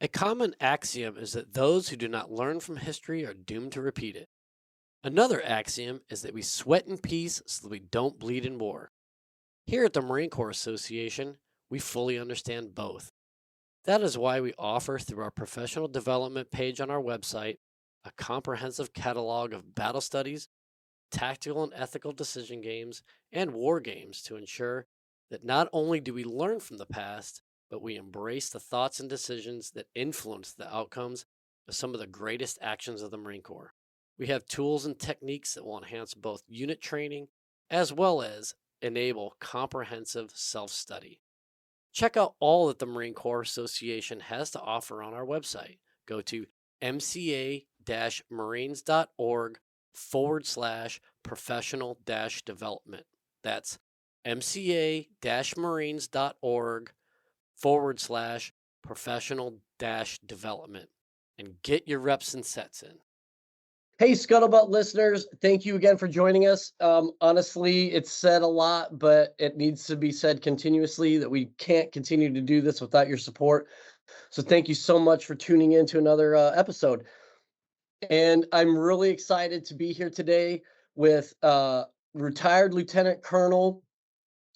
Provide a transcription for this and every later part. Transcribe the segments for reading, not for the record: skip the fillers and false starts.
A common axiom is that those who do not learn from history are doomed to repeat it. Another axiom is that we sweat in peace so that we don't bleed in war. Here at the Marine Corps Association, we fully understand both. That is why we offer through our professional development page on our website a comprehensive catalog of battle studies, tactical and ethical decision games, and war games to ensure that not only do we learn from the past, but we embrace the thoughts and decisions that influence the outcomes of some of the greatest actions of the Marine Corps. We have tools and techniques that will enhance both unit training as well as enable comprehensive self study. Check out all that the Marine Corps Association has to offer on our website. Go to mca marines.org /professional development. That's mca marines.org /professional development and get your reps and sets in. Hey, Scuttlebutt listeners, thank you again for joining us. Honestly, it's said a lot, but it needs to be said continuously that we can't continue to do this without your support. So thank you so much for tuning in to another episode. And I'm really excited to be here today with retired Lieutenant Colonel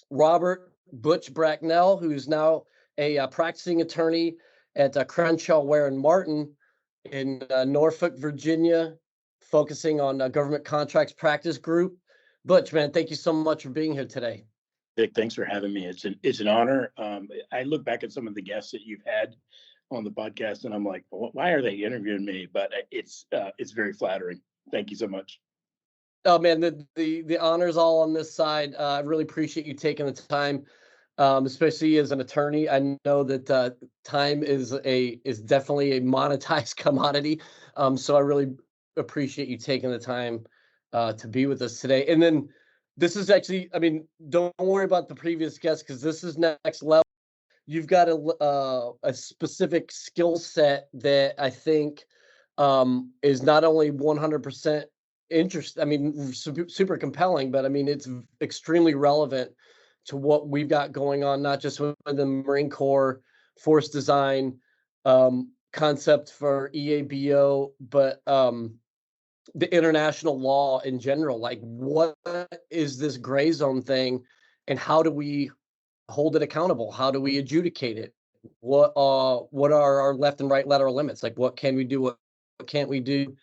Robert Butch Bracknell, who's now a practicing attorney at Crenshaw, Ware and Martin in Norfolk, Virginia, focusing on government contracts practice group. Butch, man, thank you so much for being here today. Vic, thanks for having me. It's an honor. I look back at some of the guests that you've had on the podcast, and I'm like, why are they interviewing me? But it's very flattering. Thank you so much. Oh man, the honors all on this side. I really appreciate you taking the time, especially as an attorney. I know that time is definitely a monetized commodity. So I really appreciate you taking the time to be with us today. And then this is actually, I mean, don't worry about the previous guest because this is next level. You've got a specific skill set that I think is not only 100% interest. I mean, super compelling, but I mean, it's extremely relevant to what we've got going on, not just with the Marine Corps force design concept for EABO, but the international law in general. Like, what is this gray zone thing, and how do we hold it accountable? How do we adjudicate it? What are our left and right lateral limits? Like, what can we do? What can't we do?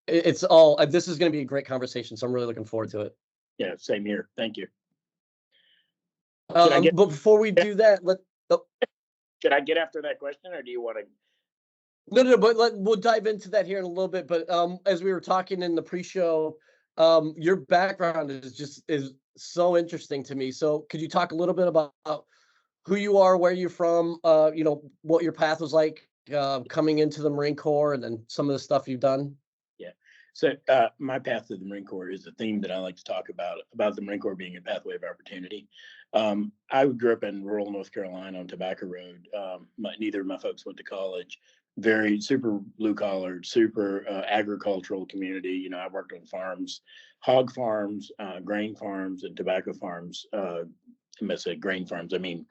It's all. This is going to be a great conversation, so I'm really looking forward to it. Yeah, same here. Thank you. But before we do that, should I get after that question, or do you want to? No. But we'll dive into that here in a little bit. But as we were talking in the pre-show, your background is so interesting to me. So could you talk a little bit about who you are, where you're from, what your path was like coming into the Marine Corps, and then some of the stuff you've done? Yeah. So my path to the Marine Corps is a theme that I like to talk about the Marine Corps being a pathway of opportunity. I grew up in rural North Carolina on Tobacco Road. Neither of my folks went to college. Very super blue collar, super agricultural community. You know, I worked on farms, hog farms, grain farms, and tobacco farms. I say grain farms, I mean,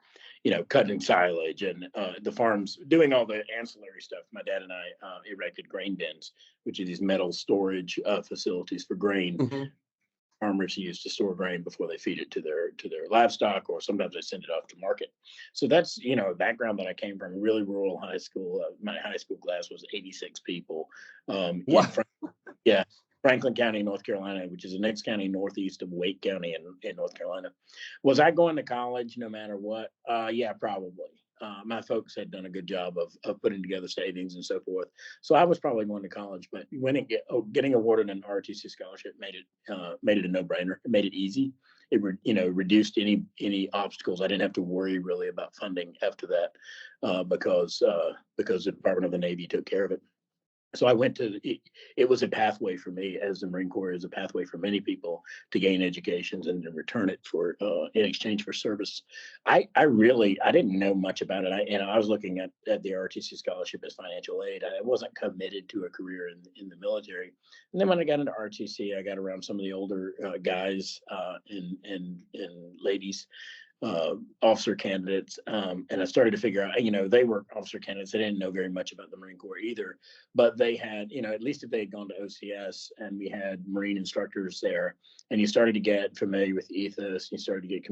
cutting silage and the farms, doing all the ancillary stuff. My dad and I erected grain bins, which are these metal storage facilities for grain. Mm-hmm. Farmers used to store grain before they feed it to their livestock, or sometimes they send it off to market. So that's a background that I came from. Really rural high school. My high school class was 86 people. Franklin County, North Carolina, which is the next county northeast of Wake County in North Carolina. Was I going to college no matter what? Yeah, probably. My folks had done a good job of putting together savings and so forth. So I was probably going to college, but getting awarded an ROTC scholarship made it a no-brainer. It made it easy. It reduced any obstacles. I didn't have to worry really about funding after that because the Department of the Navy took care of it. So I went to it was a pathway for me, as the Marine Corps is a pathway for many people to gain educations and to return it for in exchange for service. I didn't know much about it. I was looking at the ROTC scholarship as financial aid. I wasn't committed to a career in the military. And then when I got into ROTC, I got around some of the older guys and ladies officer candidates, and I started to figure out, they were officer candidates. They didn't know very much about the Marine Corps either, but they had, at least if they had gone to OCS, and we had Marine instructors there, and you started to get familiar with the ethos, you started to get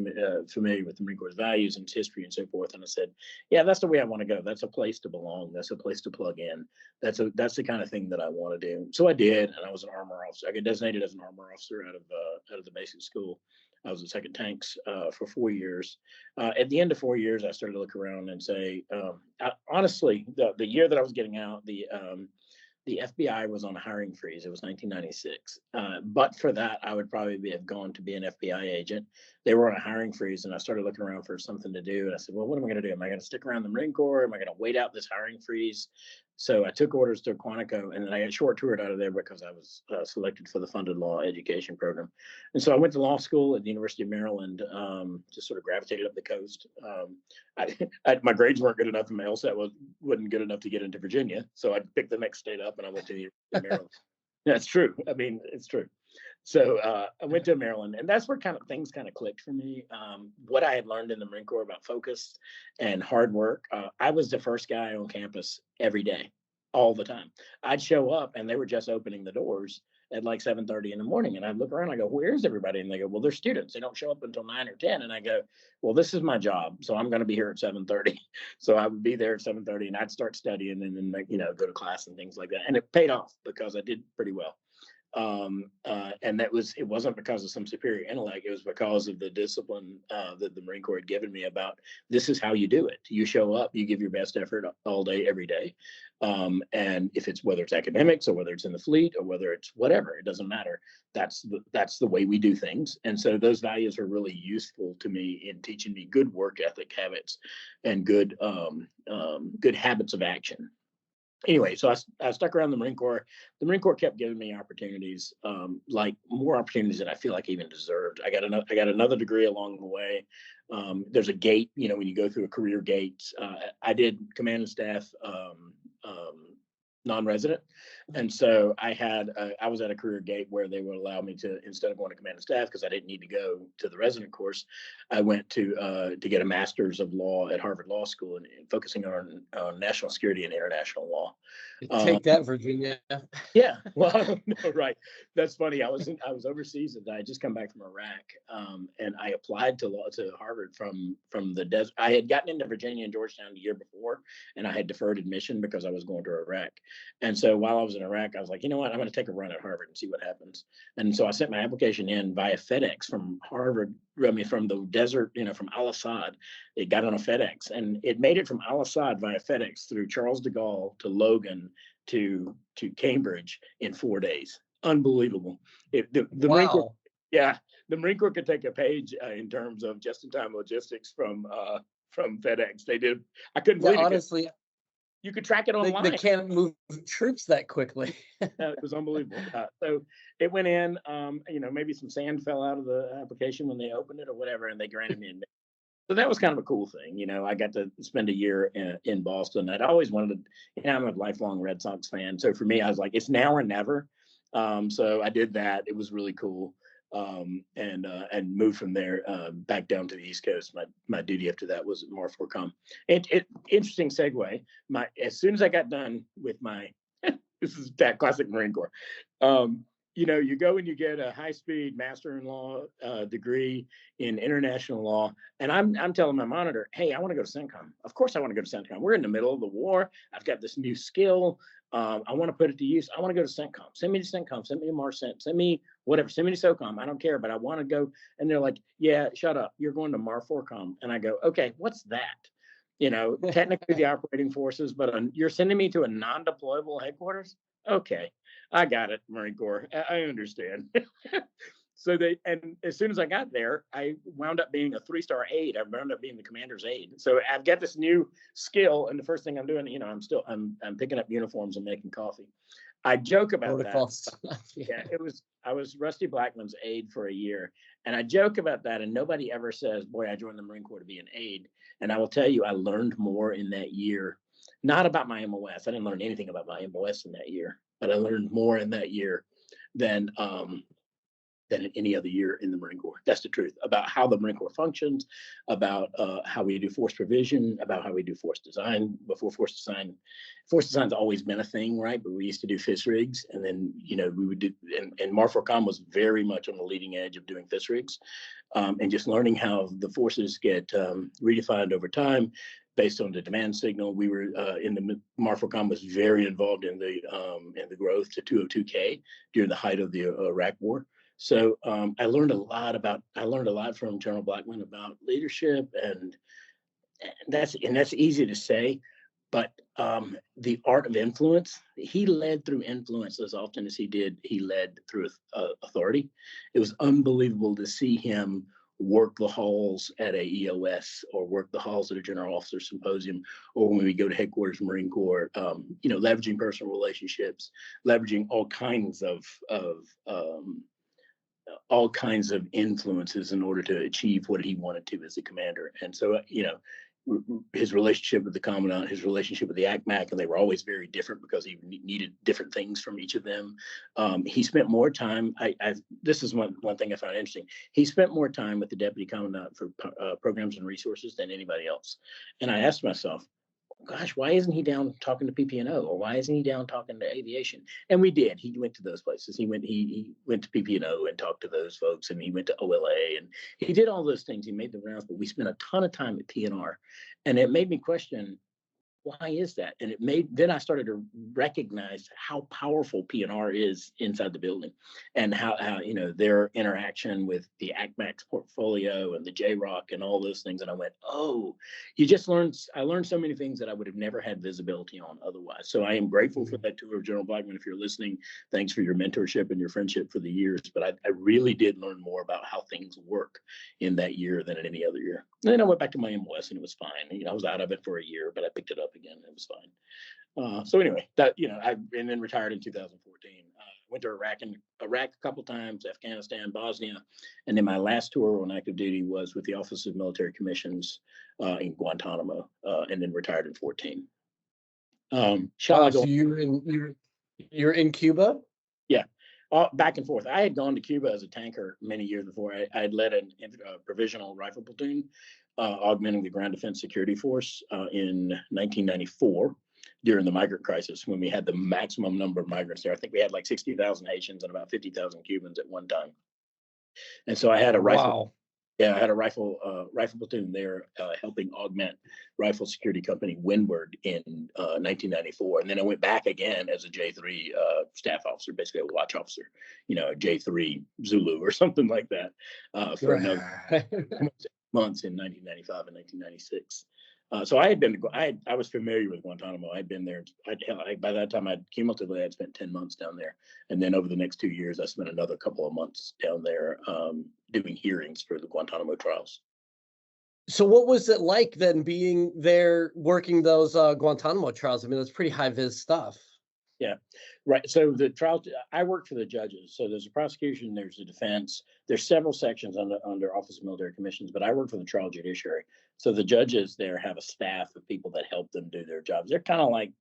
familiar with the Marine Corps values and its history and so forth. And I said, yeah, that's the way I want to go. That's a place to belong. That's a place to plug in. That's the kind of thing that I want to do. So I did, and I was an armor officer. I got designated as an armor officer out of the basic school. I was in second tanks for 4 years. At the end of 4 years, I started to look around and say, honestly, the year that I was getting out, the FBI was on a hiring freeze. It was 1996. But for that, I would probably have gone to be an FBI agent. They were on a hiring freeze, and I started looking around for something to do. And I said, well, what am I going to do? Am I going to stick around the Marine Corps? Am I going to wait out this hiring freeze? So I took orders to Quantico, and then I got short toured out of there because I was selected for the funded law education program. And so I went to law school at the University of Maryland, just sort of gravitated up the coast. My grades weren't good enough, and my LSAT wasn't good enough to get into Virginia. So I picked the next state up, and I went to the University of Maryland. That's true. I mean, it's true. So I went to Maryland, and that's where things clicked for me. What I had learned in the Marine Corps about focus and hard work. I was the first guy on campus every day, all the time. I'd show up, and they were just opening the doors at like 7:30 in the morning, and I'd look around. I go, "Where's everybody?" And they go, "Well, they're students. They don't show up until 9 or 10." And I go, "Well, this is my job, so I'm going to be here at 7:30." So I would be there at 7:30, and I'd start studying, and then go to class and things like that. And it paid off because I did pretty well. And it wasn't because of some superior intellect. It was because of the discipline that the Marine Corps had given me about this is how you do it. You show up, you give your best effort all day, every day. And if whether it's academics or whether it's in the fleet or whether it's whatever, it doesn't matter. That's the way we do things. And so those values are really useful to me in teaching me good work ethic habits and good habits of action. Anyway, so I stuck around the Marine Corps. The Marine Corps kept giving me opportunities, like more opportunities that I feel like I even deserved. I got another degree along the way. There's a gate, when you go through a career gate. I did command and staff non-resident, and so I was at a career gate where they would allow me to, instead of going to command and staff because I didn't need to go to the resident course, I went to get a master's of law at Harvard Law School and focusing on national security and international law. Take that, Virginia. Yeah, well, no, right. That's funny. I was overseas, and I had just come back from Iraq, and I applied to Harvard from the desert. I had gotten into Virginia and Georgetown the year before, and I had deferred admission because I was going to Iraq. And so while I was in Iraq, I was like, you know what, I'm going to take a run at Harvard and see what happens. And so I sent my application in via FedEx from Harvard. I mean, from the desert, from Al Assad. It got on a FedEx, and it made it from Al Assad via FedEx through Charles de Gaulle to Logan to Cambridge in 4 days. Unbelievable. The Wow. Marine Corps, yeah, the Marine Corps could take a page in terms of just-in-time logistics from FedEx. They did. I couldn't believe it. Honestly, you could track it online. They can't move troops that quickly. It was unbelievable. So it went in, maybe some sand fell out of the application when they opened it or whatever, and they granted me admission. So that was kind of a cool thing. I got to spend a year in Boston. I'd always wanted to, I'm a lifelong Red Sox fan. So for me, I was like, it's now or never. So I did that. It was really cool. And moved from there back down to the East Coast. My duty after that was at MAR4Com. Interesting segue. As soon as I got done with my, this is that classic Marine Corps. You go and you get a high-speed master in law degree in international law, and I'm telling my monitor, hey, I want to go to CENTCOM. Of course I want to go to CENTCOM. We're in the middle of the war. I've got this new skill. I want to put it to use. I want to go to CENTCOM. Send me to CENTCOM. Send me to MARCENT. Send me whatever. Send me to SOCOM. I don't care, but I want to go. And they're like, yeah, shut up. You're going to MAR4Com. And I go, okay, what's that? Technically the operating forces, but you're sending me to a non-deployable headquarters? Okay, I got it, Marine Corps. I understand. So and as soon as I got there, I wound up being a 3-star aide. I wound up being the commander's aide. So I've got this new skill, and the first thing I'm doing, I'm picking up uniforms and making coffee. I joke about that. Yeah, I was Rusty Blackman's aide for a year, and I joke about that, and nobody ever says, boy, I joined the Marine Corps to be an aide. And I will tell you, I learned more in that year, not about my MOS. I didn't learn anything about my MOS in that year, but I learned more in that year than than in any other year in the Marine Corps. That's the truth about how the Marine Corps functions, about how we do force provision, about how we do force design. Before force design's always been a thing, right? But we used to do FIS rigs, and then we would do, and MARFORCOM was very much on the leading edge of doing FIS rigs, and just learning how the forces get redefined over time based on the demand signal. We were in the MARFORCOM was very involved in the growth to 202K during the height of the Iraq War. So I learned a lot from General Blackman about leadership, and that's easy to say, but the art of influence. He led through influence as often as he led through authority. It was unbelievable to see him work the halls at a EOS or work the halls at a general officer symposium, or when we go to headquarters Marine Corps, leveraging personal relationships, leveraging all kinds of influences in order to achieve what he wanted to as a commander. And so, his relationship with the commandant, his relationship with the ACMAC, and they were always very different because he needed different things from each of them. He spent more time. This is one thing I found interesting. He spent more time with the deputy commandant for programs and resources than anybody else. And I asked myself, gosh, why isn't he down talking to PP&O, or why isn't he down talking to aviation? And we did. He went to those places. He went to PP&O and talked to those folks, and he went to OLA, and he did all those things. He made the rounds, but we spent a ton of time at PNR, and it made me question, why is that? And then I started to recognize how powerful PNR is inside the building, and how their interaction with the ACMAX portfolio and the JROC and all those things. And I went, oh, I learned so many things that I would have never had visibility on otherwise. So I am grateful for that tour of General Blackman. If you're listening, thanks for your mentorship and your friendship for the years. But I really did learn more about how things work in that year than in any other year. And then I went back to my MOS, and it was fine. I was out of it for a year, but I picked it up again. It was fine. So anyway, and then retired in 2014. Went to Iraq a couple times, Afghanistan, Bosnia, and then my last tour on active duty was with the Office of Military Commissions in Guantanamo, and then retired in 14. So you're in Cuba? Yeah. Back and forth. I had gone to Cuba as a tanker many years before. I had led a provisional rifle platoon, augmenting the Ground Defense Security Force in 1994 during the migrant crisis, when we had the maximum number of migrants there. I think we had like 60,000 Haitians and about 50,000 Cubans at one time. And so I had a rifle. Wow. Yeah, I had a rifle platoon there, helping augment Rifle Security Company Windward in 1994, and then I went back again as a J3 staff officer, basically a watch officer, a J3 Zulu or something like that, for another months in 1995 and 1996. So I was familiar with Guantanamo. I'd been there. By that time, I'd spent 10 months down there. And then over the next 2 years, I spent another couple of months down there doing hearings for the Guantanamo trials. So what was it like then being there working those Guantanamo trials? I mean, that's pretty high vis stuff. Yeah, right. So the trial, I worked for the judges. So there's a prosecution, there's a defense, there's several sections under Office of Military Commissions, but I work for the trial judiciary. So the judges there have a staff of people that help them do their jobs. They're kind of like,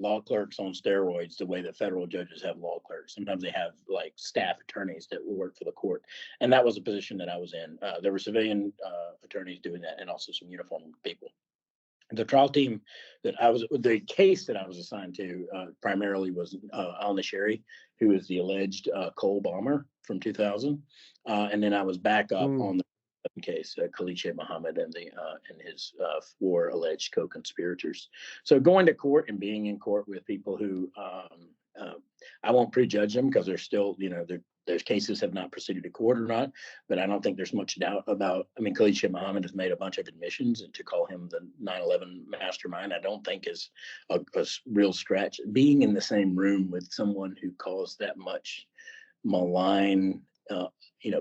law clerks on steroids, the way that federal judges have law clerks. Sometimes they have like staff attorneys that will work for the court. And that was a position that I was in. There were civilian attorneys doing that, and also some uniformed people. The trial team the case that I was assigned to primarily was al-Nashiri, who is the alleged Cole bomber from 2000. And then I was back up on the case, Khalid Sheikh Mohammed and his 4 alleged co-conspirators. So going to court and being in court with people who I won't prejudge them, because they're still, their cases have not proceeded to court or not, but I don't think there's much doubt about. I mean, Khalid Sheikh Mohammed has made a bunch of admissions, and to call him the 9/11 mastermind, I don't think is a real stretch. Being in the same room with someone who caused that much malign,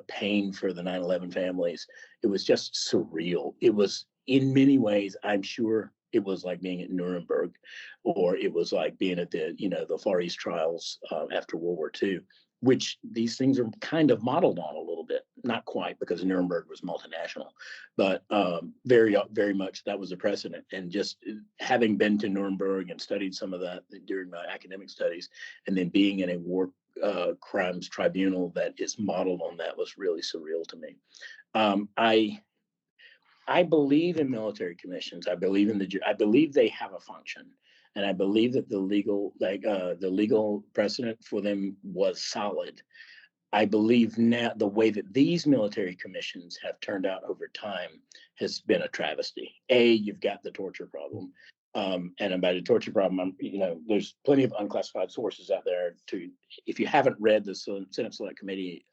pain for the 9/11 families, it was just surreal. It was, in many ways, I'm sure it was like being at Nuremberg, or it was like being at the Far East trials after World War II, which these things are kind of modeled on a little bit. Not quite, because Nuremberg was multinational, but very, very much that was a precedent. And just having been to Nuremberg and studied some of that during my academic studies, and then being in a war crimes tribunal that is modeled on that was really surreal to me. I believe in military commissions. I believe I believe they have a function, and I believe that the legal precedent for them was solid. I believe now the way that these military commissions have turned out over time has been a travesty. You've got the torture problem. And by the torture problem, there's plenty of unclassified sources out there if you haven't read the Senate Select Committee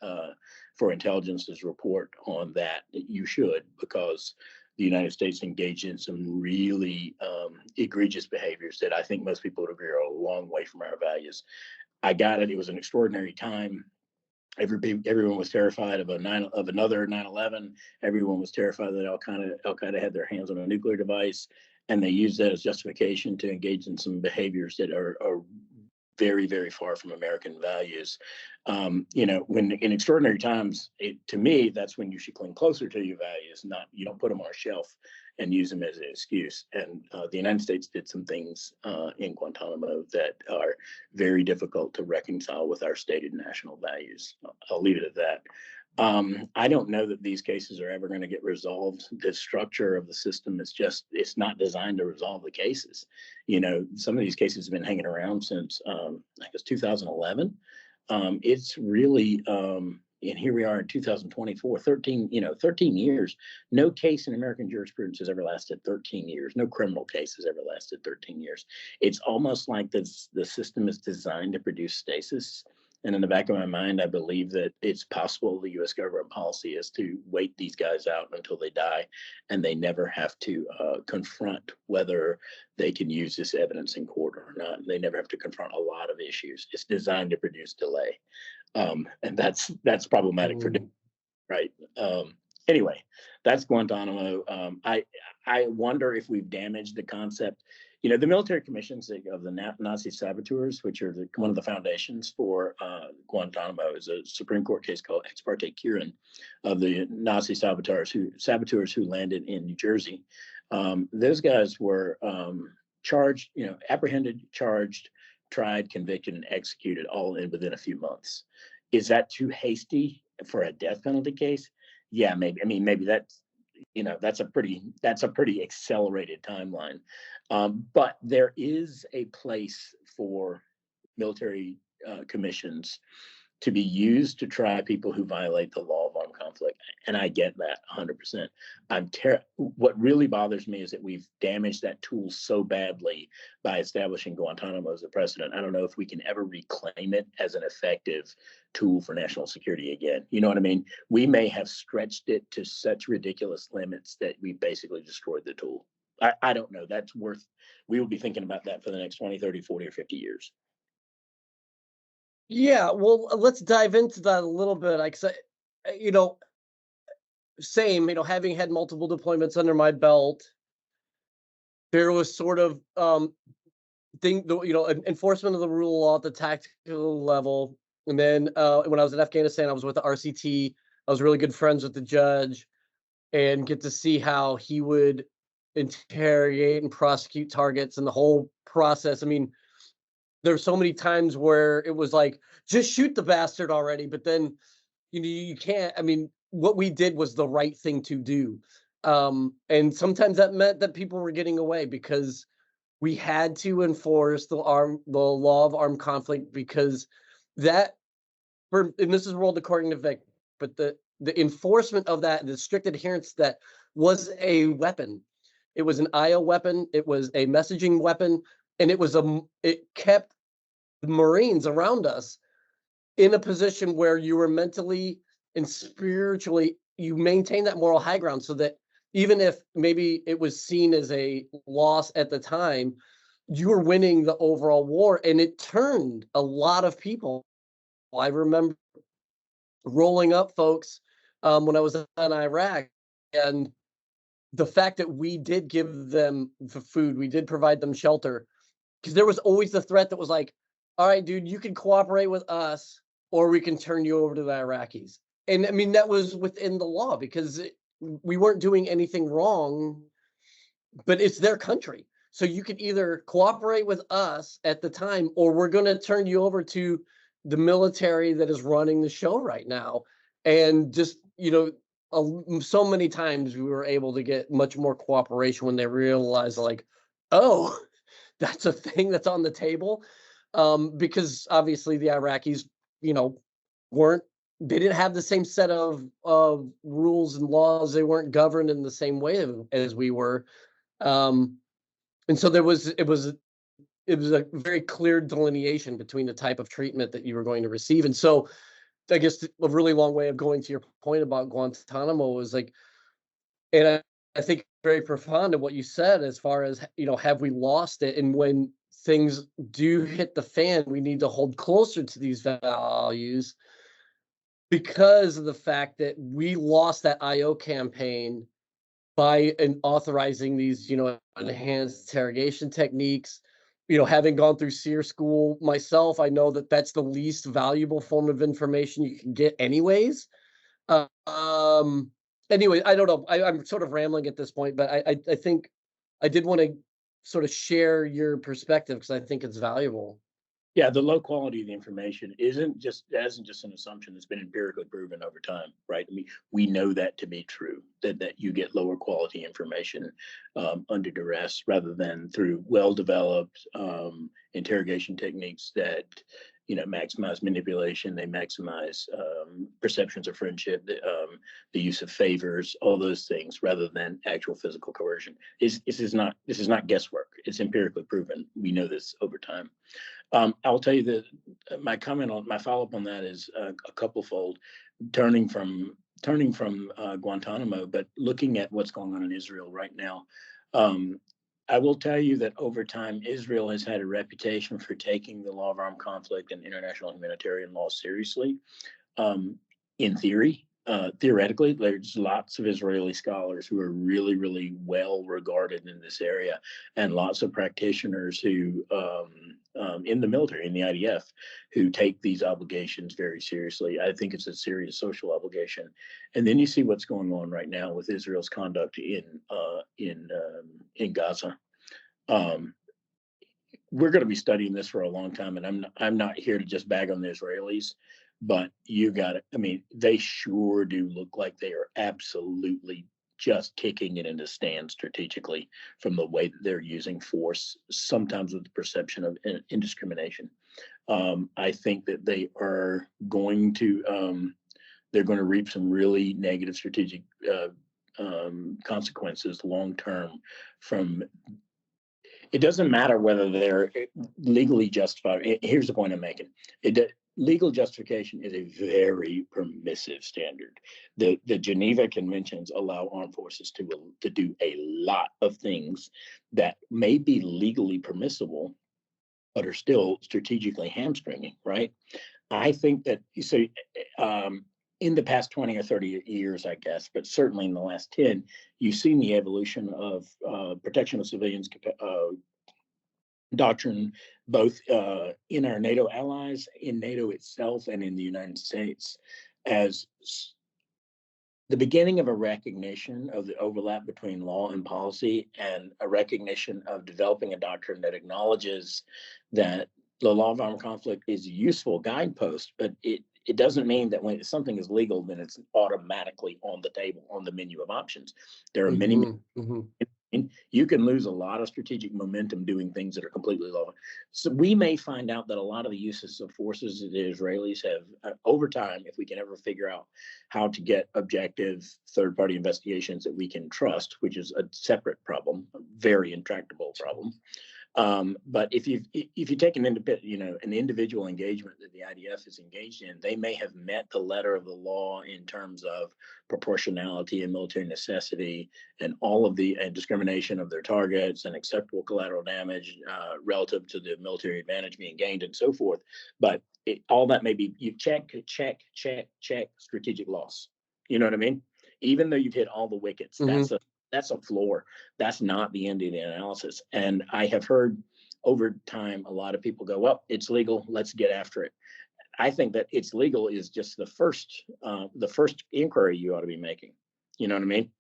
for Intelligence's report on that, you should, because the United States engaged in some really egregious behaviors that I think most people would agree are a long way from our values. I got it. It was an extraordinary time. Everyone was terrified of another 9/11. Everyone was terrified that Al Qaeda had their hands on a nuclear device, and they used that as justification to engage in some behaviors that are very, very far from American values. When in extraordinary times, to me, that's when you should cling closer to your values. You don't put them on a shelf and use them as an excuse. And the United States did some things in Guantanamo that are very difficult to reconcile with our stated national values. I'll leave it at that. I don't know that these cases are ever going to get resolved. The structure of the system it's not designed to resolve the cases. Some of these cases have been hanging around since, I guess, 2011. It's really, and here we are in 2024, 13 years. No case in American jurisprudence has ever lasted 13 years. No criminal case has ever lasted 13 years. It's almost like the system is designed to produce stasis. And in the back of my mind, I believe that it's possible the U.S. government policy is to wait these guys out until they die, and they never have to confront whether they can use this evidence in court or not. They never have to confront a lot of issues. It's designed to produce delay, and that's problematic for, right? Anyway, that's Guantanamo. I wonder if we've damaged the concept. The military commissions of the Nazi saboteurs, which are one of the foundations for Guantanamo, is a Supreme Court case called Ex parte Quirin of the Nazi saboteurs who landed in New Jersey. Those guys were charged, apprehended, charged, tried, convicted, and executed all within a few months. Is that too hasty for a death penalty case? Yeah, maybe. I mean, maybe that's a pretty accelerated timeline. But there is a place for military commissions to be used to try people who violate the law of armed conflict. And I get that 100%. What really bothers me is that we've damaged that tool so badly by establishing Guantanamo as a precedent. I don't know if we can ever reclaim it as an effective tool for national security again. You know what I mean? We may have stretched it to such ridiculous limits that we basically destroyed the tool. I don't know. We will be thinking about that for the next 20, 30, 40, or 50 years. Yeah, well, let's dive into that a little bit. Same, having had multiple deployments under my belt, there was sort of enforcement of the rule of law at the tactical level. And then when I was in Afghanistan, I was with the RCT. I was really good friends with the judge and get to see how he would interrogate and prosecute targets and the whole process. I mean, there's so many times where it was like, just shoot the bastard already. But then, you can't. I mean, what we did was the right thing to do. And sometimes that meant that people were getting away because we had to enforce the law of armed conflict, because and this is ruled according to Vic, but the enforcement of that, the strict adherence to that was a weapon. It was an IO weapon. It was a messaging weapon. And it kept the Marines around us in a position where you were mentally and spiritually, you maintain that moral high ground, so that even if maybe it was seen as a loss at the time, you were winning the overall war. And it turned a lot of people. I remember rolling up folks when I was in Iraq, and the fact that we did give them the food, we did provide them shelter, because there was always the threat that was like, all right, dude, you can cooperate with us or we can turn you over to the Iraqis. And I mean, that was within the law, because we weren't doing anything wrong, but it's their country. So you could either cooperate with us at the time, or we're going to turn you over to the military that is running the show right now. And just, so many times we were able to get much more cooperation when they realized, like, oh, that's a thing that's on the table. Because obviously the Iraqis, you know, weren't they didn't have the same set of rules and laws. They weren't governed in the same way as we were. Um, and so it was a very clear delineation between the type of treatment that you were going to receive. And so I guess a really long way of going to your point about Guantanamo was like, and I think very profound in what you said as far as, have we lost it? And when things do hit the fan, we need to hold closer to these values because of the fact that we lost that IO campaign by authorizing these, enhanced interrogation techniques. Having gone through SEER school myself, I know that that's the least valuable form of information you can get anyways. Uh, um, anyway, I don't know. I'm sort of rambling at this point, but I think I did want to sort of share your perspective because I think it's valuable. Yeah, the low quality of the information isn't just an assumption that's been empirically proven over time, right? I mean, we know that to be true, that you get lower quality information under duress rather than through well-developed interrogation techniques that maximize manipulation, they maximize perceptions of friendship, the use of favors, all those things, rather than actual physical coercion. This is not guesswork. It's empirically proven. We know this over time. I'll tell you that my follow-up on that is a couple-fold. Turning from Guantanamo, but looking at what's going on in Israel right now. I will tell you that over time, Israel has had a reputation for taking the law of armed conflict and international humanitarian law seriously. In theory, theoretically, there's lots of Israeli scholars who are really, really well regarded in this area, and lots of practitioners who, in the military, in the IDF, who take these obligations very seriously. I think it's a serious social obligation. And then you see what's going on right now with Israel's conduct in Gaza. We're going to be studying this for a long time, and I'm not here to just bag on the Israelis, but you got it. I mean, they sure do look like they are absolutely just kicking it into stand strategically from the way that they're using force, sometimes with the perception of indiscrimination. I think that they are going to they're going to reap some really negative strategic consequences long term from. It doesn't matter whether they're legally justified. Here's the point I'm making. Legal justification is a very permissive standard. The Geneva Conventions allow armed forces to do a lot of things that may be legally permissible, but are still strategically hamstringing, right? I think that, so in the past 20 or 30 years, I guess, but certainly in the last 10, you've seen the evolution of protection of civilians doctrine, both in our NATO allies, in NATO itself, and in the United States, as the beginning of a recognition of the overlap between law and policy, and a recognition of developing a doctrine that acknowledges that the law of armed conflict is a useful guidepost, but it doesn't mean that when something is legal, then it's automatically on the table, on the menu of options. There are many. You can lose a lot of strategic momentum doing things that are completely lawful. So we may find out that a lot of the uses of forces that the Israelis have over time, if we can ever figure out how to get objective third-party investigations that we can trust, which is a separate problem, a very intractable problem. But if you take an individual engagement that the IDF is engaged in, they may have met the letter of the law in terms of proportionality and military necessity and all of the discrimination of their targets and acceptable collateral damage relative to the military advantage being gained and so forth. But all that may be, you check, strategic loss. You know what I mean? Even though you've hit all the wickets, that's a floor. That's not the end of the analysis. And I have heard over time a lot of people go, well, it's legal, let's get after it. I think that it's legal is just the first inquiry you ought to be making. You know what I mean?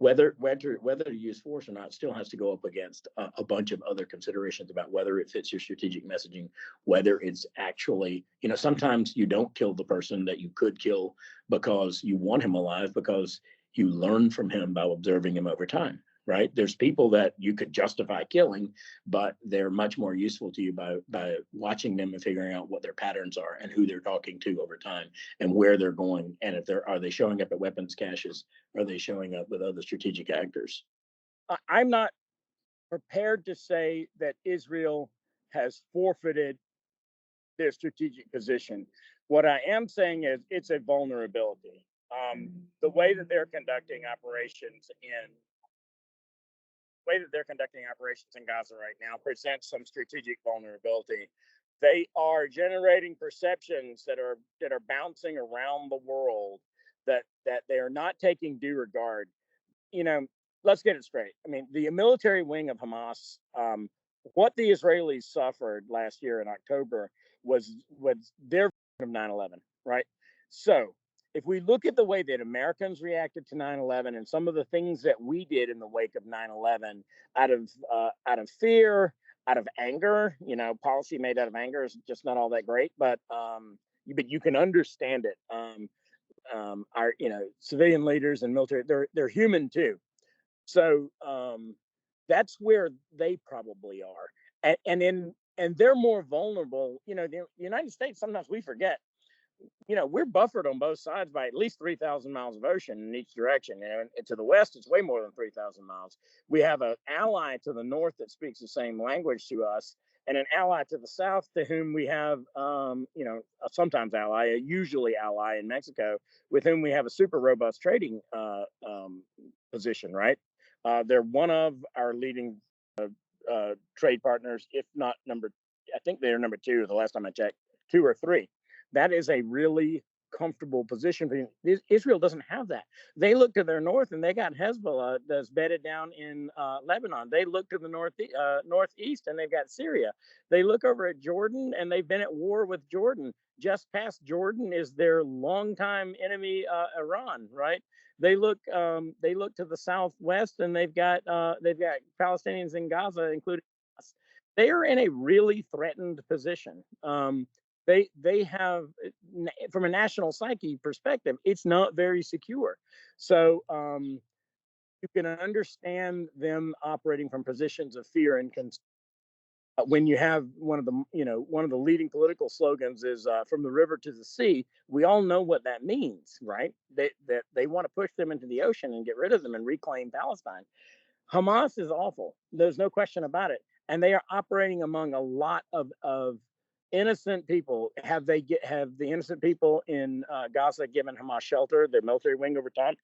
whether to use force or not still has to go up against a bunch of other considerations about whether it fits your strategic messaging, whether it's actually, sometimes you don't kill the person that you could kill because you want him alive, because you learn from him by observing him over time, right? There's people that you could justify killing, but they're much more useful to you by watching them and figuring out what their patterns are and who they're talking to over time and where they're going. And if are they showing up at weapons caches? Are they showing up with other strategic actors? I'm not prepared to say that Israel has forfeited their strategic position. What I am saying is it's a vulnerability. The way that they're conducting operations in Gaza right now presents some strategic vulnerability. They are generating perceptions that are bouncing around the world that they are not taking due regard. Let's get it straight. I mean, the military wing of Hamas, what the Israelis suffered last year in October was their version of 9/11, right? So if we look at the way that Americans reacted to 9/11 and some of the things that we did in the wake of 9/11 out of fear, out of anger, policy made out of anger is just not all that great, but you can understand it. Our civilian leaders and military, they're human too. So that's where they probably are, and they're more vulnerable. The United States, sometimes we forget. We're buffered on both sides by at least 3,000 miles of ocean in each direction. And to the west, it's way more than 3,000 miles. We have an ally to the north that speaks the same language to us, and an ally to the south to whom we have, sometimes ally, usually ally in Mexico, with whom we have a super robust trading position, right? They're one of our leading trade partners, if not I think they're number 2 the last time I checked, 2 or 3. That is a really comfortable position. Israel doesn't have that. They look to their north and they got Hezbollah that's bedded down in Lebanon. They look to the northeast and they've got Syria. They look over at Jordan and they've been at war with Jordan. Just past Jordan is their longtime enemy, Iran, right? They look to the southwest and they've got Palestinians in Gaza, including us. They are in a really threatened position. They have, from a national psyche perspective, it's not very secure. So you can understand them operating from positions of fear and concern. When you have one of the leading political slogans is from the river to the sea. We all know what that means, right? They want to push them into the ocean and get rid of them and reclaim Palestine. Hamas is awful. There's no question about it. And they are operating among a lot of innocent people. Have the innocent people in Gaza given Hamas shelter, their military wing, over time?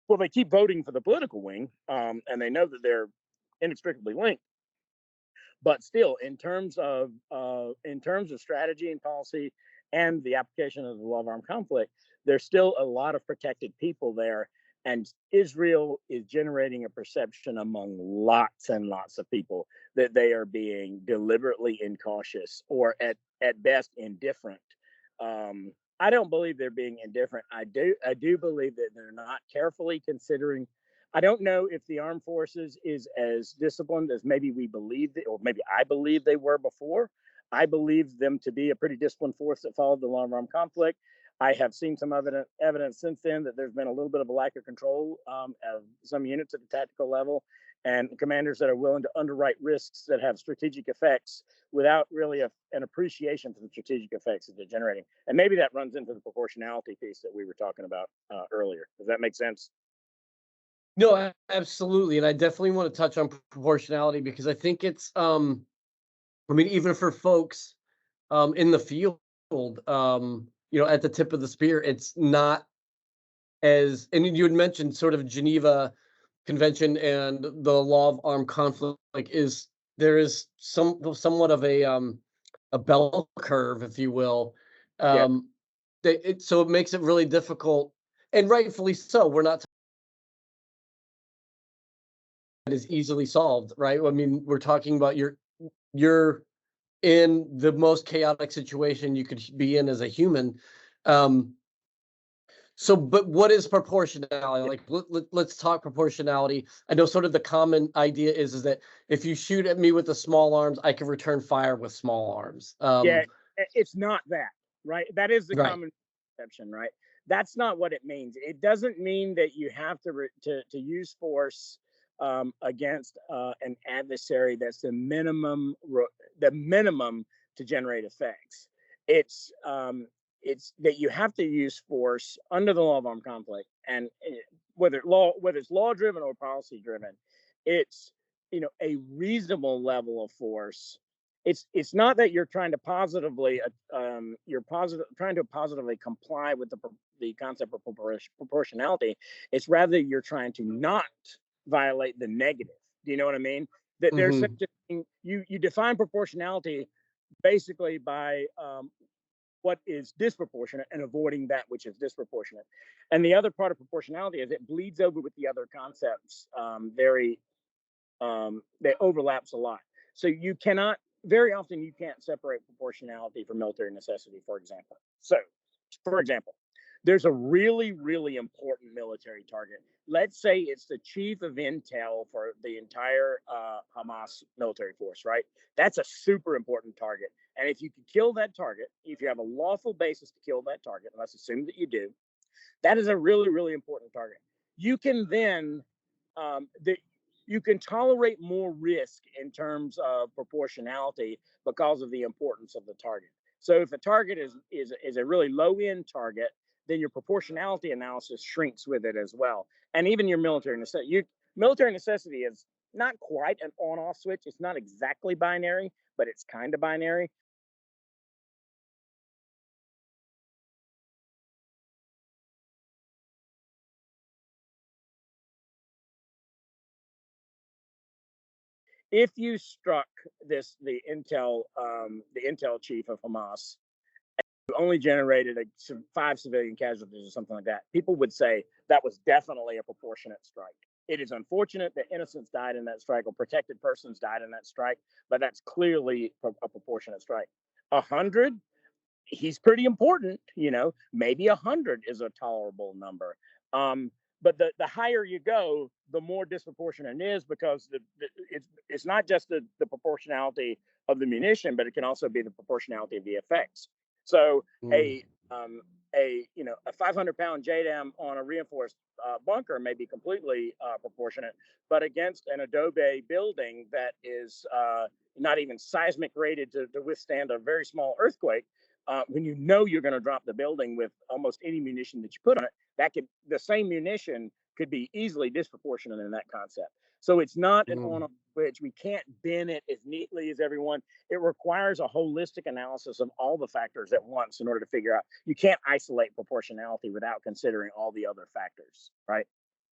Well, they keep voting for the political wing, and they know that they're inextricably linked. But still, in terms of strategy and policy and the application of the law of armed conflict, there's still a lot of protected people there. And Israel is generating a perception among lots and lots of people that they are being deliberately incautious or at best indifferent. I don't believe they're being indifferent. I do believe that they're not carefully considering. I don't know if the armed forces is as disciplined as maybe we believed, or maybe I believe they were before. I believe them to be a pretty disciplined force that followed the law of armed conflict. I have seen some evidence since then that there's been a little bit of a lack of control of some units at the tactical level, and commanders that are willing to underwrite risks that have strategic effects without really an appreciation for the strategic effects that they're generating. And maybe that runs into the proportionality piece that we were talking about earlier. Does that make sense? No, absolutely. And I definitely want to touch on proportionality because I think it's, even for folks in the field, at the tip of the spear, it's not as, and you had mentioned sort of Geneva Convention and the law of armed conflict, there is somewhat of a bell curve, if you will. So it makes it really difficult, and rightfully so. We're not is easily solved, right? I mean, we're talking about you're in the most chaotic situation you could be in as a human. So, but what is proportionality? Like, let's talk proportionality. I know sort of the common idea is that if you shoot at me with the small arms, I can return fire with small arms. Yeah, it's not that, right? That is the Right. common perception, right? That's not what it means. It doesn't mean that you have to use force against an adversary. That's the minimum to generate effects. It's um, it's that you have to use force under the law of armed conflict, and whether it's law driven or policy driven, it's a reasonable level of force. It's not that you're trying to positively trying to positively comply with the concept of proportionality. It's rather you're trying to not violate the negative. Do you know what I mean? That there's such Hmm. a thing. You define proportionality basically by what is disproportionate and avoiding that which is disproportionate. And the other part of proportionality is it bleeds over with the other concepts very that overlaps a lot. So you cannot, very often, you can't separate proportionality from military necessity, for example. So, for example, there's a really, really important military target. Let's say it's the chief of intel for the entire Hamas military force, right? That's a super important target. And if you can kill that target, if you have a lawful basis to kill that target, let's assume that you do, that is a really, really important target. You can then the, you can tolerate more risk in terms of proportionality because of the importance of the target. So if a target is a really low end target, then your proportionality analysis shrinks with it as well. And even your military necessity is not quite an on off switch. It's not exactly binary, but it's kind of binary. If you struck the intel chief of Hamas, only generated 5 civilian casualties or something like that, people would say that was definitely a proportionate strike. It is unfortunate that innocents died in that strike or protected persons died in that strike, but that's clearly a proportionate strike. 100, he's pretty important, maybe 100 is a tolerable number. But the higher you go, the more disproportionate it is because it's not just the proportionality of the munition, but it can also be the proportionality of the effects. So Mm. a 500-pound JDAM on a reinforced bunker may be completely proportionate, but against an adobe building that is not even seismic rated to withstand a very small earthquake, when you're going to drop the building with almost any munition that you put on it, the same munition could be easily disproportionate in that concept. So it's not an Mm. on which we can't bend it as neatly as everyone. It requires a holistic analysis of all the factors at once in order to figure out. You can't isolate proportionality without considering all the other factors, right?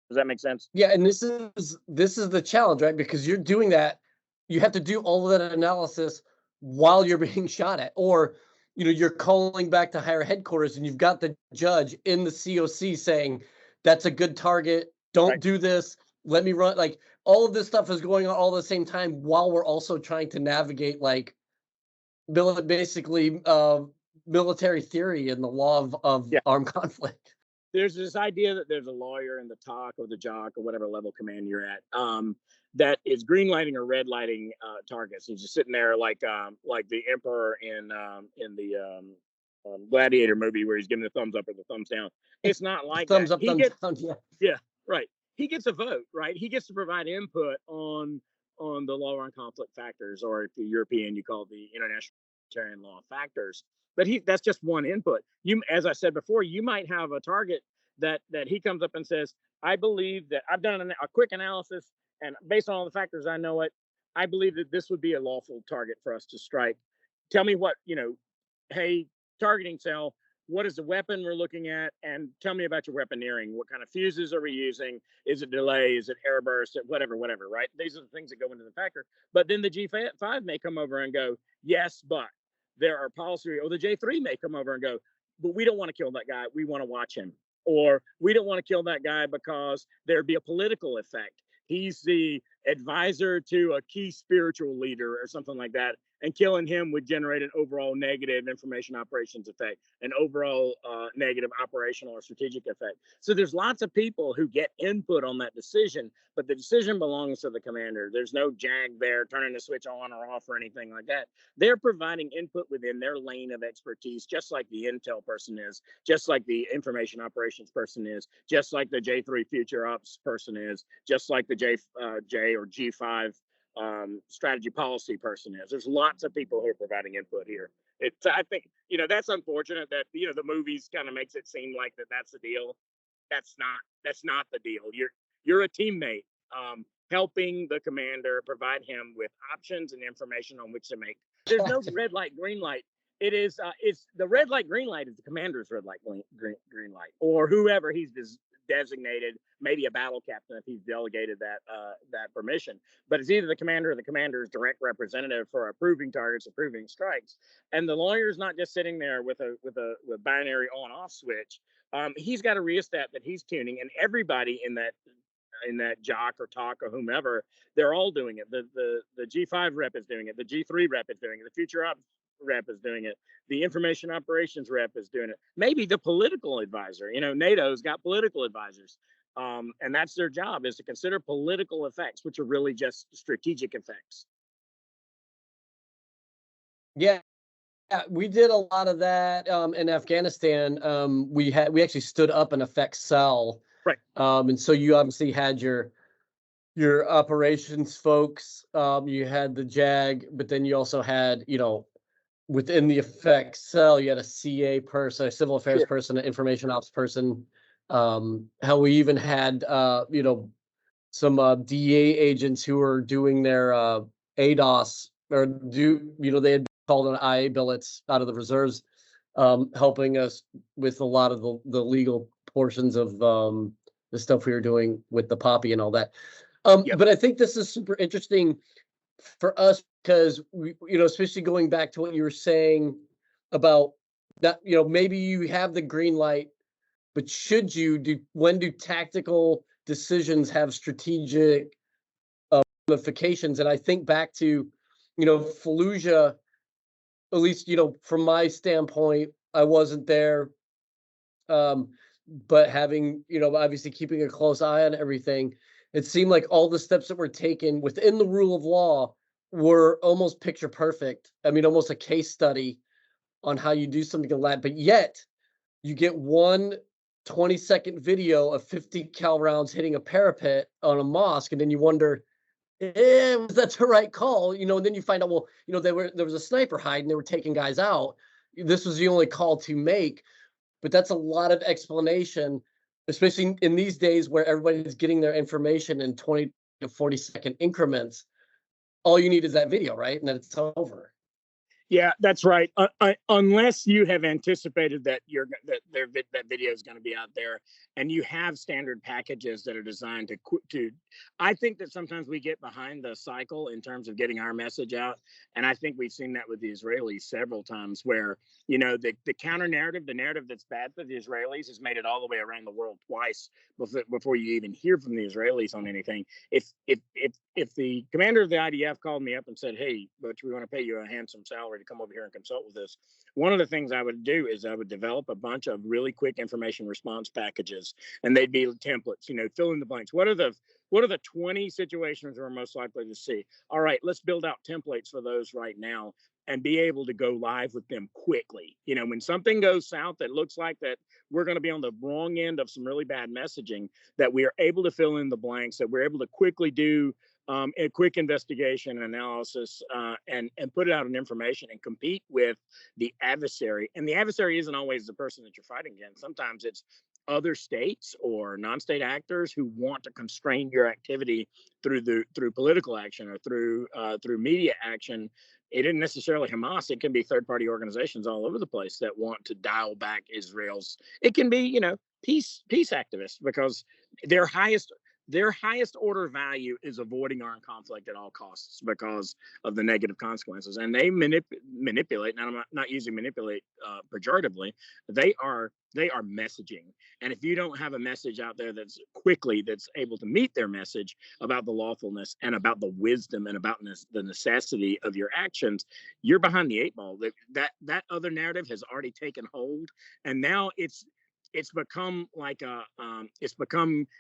Does that make sense? Yeah, and this is the challenge, right? Because you're doing that, you have to do all of that analysis while you're being shot at, or you're calling back to higher headquarters, and you've got the judge in the COC saying that's a good target. Don't Right. do this. Let me run. Like all of this stuff is going on all at the same time while we're also trying to navigate like basically military theory and the law of Yeah. armed conflict. There's this idea that there's a lawyer in the TOC or the JOC or whatever level command you're at that is green lighting or red lighting targets. He's just sitting there like the emperor in the Gladiator movie where he's giving the thumbs up or the thumbs down. It's not like that. Thumbs up, He thumbs gets down. Yeah. Yeah, right. He gets a vote, right? He gets to provide input on the law on conflict factors, or if the European, you call it the international humanitarian law factors. But that's just one input. As I said before, you might have a target that he comes up and says, "I believe that I've done a quick analysis, and based on all the factors I know it, I believe that this would be a lawful target for us to strike. Tell me what Hey, targeting cell, what is the weapon we're looking at, and tell me about your weaponeering. What kind of fuses are we using? Is it delay? Is it airburst? Whatever, right? These are the things that go into the factor. But then the G5 may come over and go, yes, but there are policy, or the J3 may come over and go, but we don't want to kill that guy. We want to watch him. Or we don't want to kill that guy because there'd be a political effect. He's the advisor to a key spiritual leader or something like that, and killing him would generate an overall negative information operations effect, an overall negative operational or strategic effect. So there's lots of people who get input on that decision, but the decision belongs to the commander. There's no JAG there turning the switch on or off or anything like that. They're providing input within their lane of expertise, just like the intel person is, just like the information operations person is, just like the J3 future ops person is, just like the J or G5 strategy policy person is. There's lots of people who are providing input here. I think, that's unfortunate that, the movies kind of makes it seem like that's the deal. That's not the deal. You're a teammate, helping the commander provide him with options and information on which to make. There's no red light, green light. It's the red light, green light is the commander's red light, green light, or whoever he's designated, maybe a battle captain if he's delegated that permission. But it's either the commander or the commander's direct representative for approving targets, approving strikes. And the lawyer's not just sitting there with a binary on-off switch. He's got a rheostat that he's tuning, and everybody in that jock or talk or whomever, they're all doing it. The G5 rep is doing it. The G3 rep is doing it. The future ops rep is doing it. The information operations rep is doing it. Maybe the political advisor. NATO's got political advisors, and that's their job, is to consider political effects, which are really just strategic effects. Yeah, we did a lot of that in Afghanistan. We actually stood up an effects cell. Right. And so you obviously had your operations folks, you had the JAG, but then you also had, within the effects cell, you had a CA person, a civil affairs person, an information ops person. How we even had, some DA agents who were doing their ADOS, or they had called an IA billets out of the reserves, helping us with a lot of the legal portions of the stuff we were doing with the poppy and all that. But I think this is super interesting for us because we, especially going back to what you were saying about that, maybe you have the green light, but when do tactical decisions have strategic ramifications? And I think back to, Fallujah, at least, from my standpoint, I wasn't there. But having, obviously keeping a close eye on everything, it seemed like all the steps that were taken within the rule of law were almost picture perfect. I mean, almost a case study on how you do something like that. But yet you get one 20-second video of 50 cal rounds hitting a parapet on a mosque, and then you wonder, was that the right call? And then you find out, well, there was a sniper hiding, they were taking guys out. This was the only call to make. But that's a lot of explanation, especially in these days where everybody's getting their information in 20 to 40-second increments. All you need is that video, right? And then it's over. Yeah, that's right. Unless you have anticipated that that video is going to be out there, and you have standard packages that are designed to. I think that sometimes we get behind the cycle in terms of getting our message out, and I think we've seen that with the Israelis several times, where the counter narrative, the narrative that's bad for the Israelis, has made it all the way around the world twice before you even hear from the Israelis on anything. If the commander of the IDF called me up and said, "Hey, Butch, we want to pay you a handsome salary to come over here and consult with us," one of the things I would do is I would develop a bunch of really quick information response packages, and they'd be templates, fill in the blanks. What are the 20 situations we're most likely to see? All right, let's build out templates for those right now and be able to go live with them quickly. When something goes south that looks like that we're going to be on the wrong end of some really bad messaging, that we are able to fill in the blanks, that we're able to quickly do a quick investigation and analysis, and put it out in information and compete with the adversary. And the adversary isn't always the person that you're fighting against. Sometimes it's other states or non-state actors who want to constrain your activity through political action or through media action. It isn't necessarily Hamas. It can be third-party organizations all over the place that want to dial back Israel's. It can be, peace activists, because their highest their highest order value is avoiding armed conflict at all costs because of the negative consequences. And they manipulate, and I'm not using manipulate pejoratively, they are messaging. And if you don't have a message out there that's able to meet their message about the lawfulness and about the wisdom and about the necessity of your actions, you're behind the eight ball. That other narrative has already taken hold, and now it's become like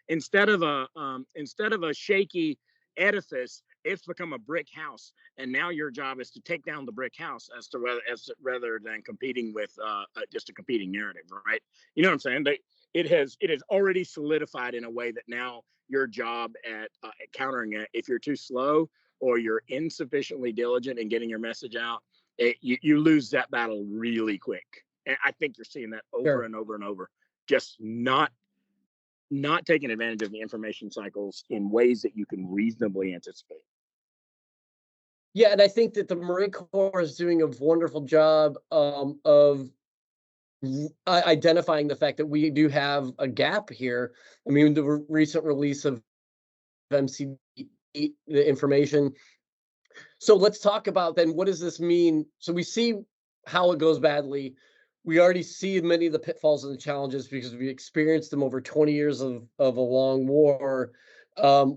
instead of a shaky edifice, it's become a brick house. And now your job is to take down the brick house rather than competing with just a competing narrative, right? You know what I'm saying? It has already solidified in a way that now your job at countering it, if you're too slow or you're insufficiently diligent in getting your message out, you lose that battle really quick. And I think you're seeing that over and over and over. Just not taking advantage of the information cycles in ways that you can reasonably anticipate. Yeah, and I think that the Marine Corps is doing a wonderful job of identifying the fact that we do have a gap here. I mean, the recent release of MC, the information. So let's talk about then, what does this mean? So we see how it goes badly. We already see many of the pitfalls and the challenges because we experienced them over 20 years of a long war.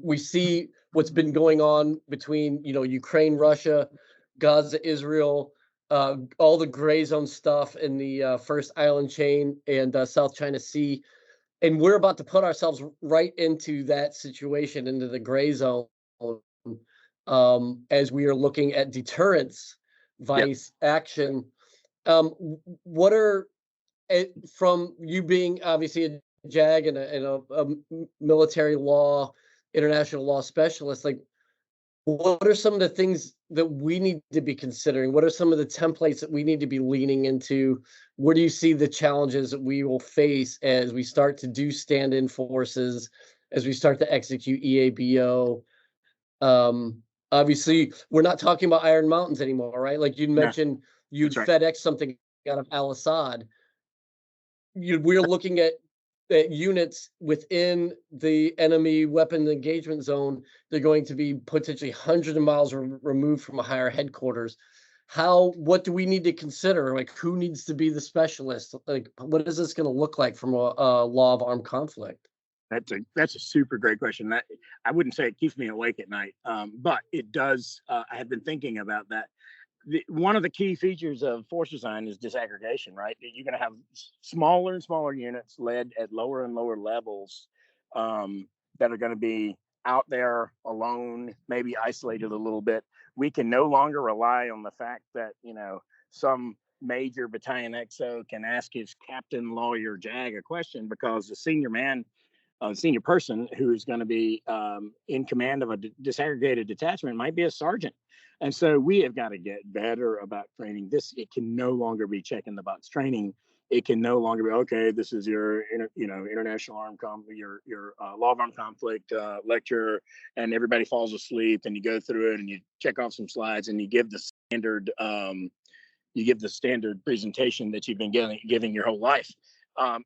We see what's been going on between, Ukraine, Russia, Gaza, Israel, all the gray zone stuff in the first island chain and South China Sea. And we're about to put ourselves right into that situation, into the gray zone, as we are looking at deterrence, vice action. What are, from you being obviously a JAG and a military law, international law specialist, like, what are some of the things that we need to be considering? What are some of the templates that we need to be leaning into? Where do you see the challenges that we will face as we start to do stand-in forces, as we start to execute EABO? Obviously, we're not talking about Iron Mountains anymore, right? Like you mentioned, you'd right. FedEx something out of Al Assad. We're looking at units within the enemy weapon engagement zone. They're going to be potentially hundreds of miles removed from a higher headquarters. What do we need to consider? Like, who needs to be the specialist? Like, what is this going to look like from a law of armed conflict? That's a super great question. That, I wouldn't say it keeps me awake at night, but it does. I have been thinking about that. One of the key features of force design is disaggregation, right? You're going to have smaller and smaller units led at lower and lower levels that are going to be out there alone, maybe isolated a little bit. We can no longer rely on the fact that, some major battalion XO can ask his captain, lawyer, JAG a question, because the senior person who is going to be in command of a disaggregated detachment might be a sergeant. And so we have got to get better about training. It can no longer be check in the box training. It can no longer be, okay, this is your international your law of armed conflict lecture, and everybody falls asleep and you go through it and you check off some slides and you give the standard presentation that you've been giving your whole life.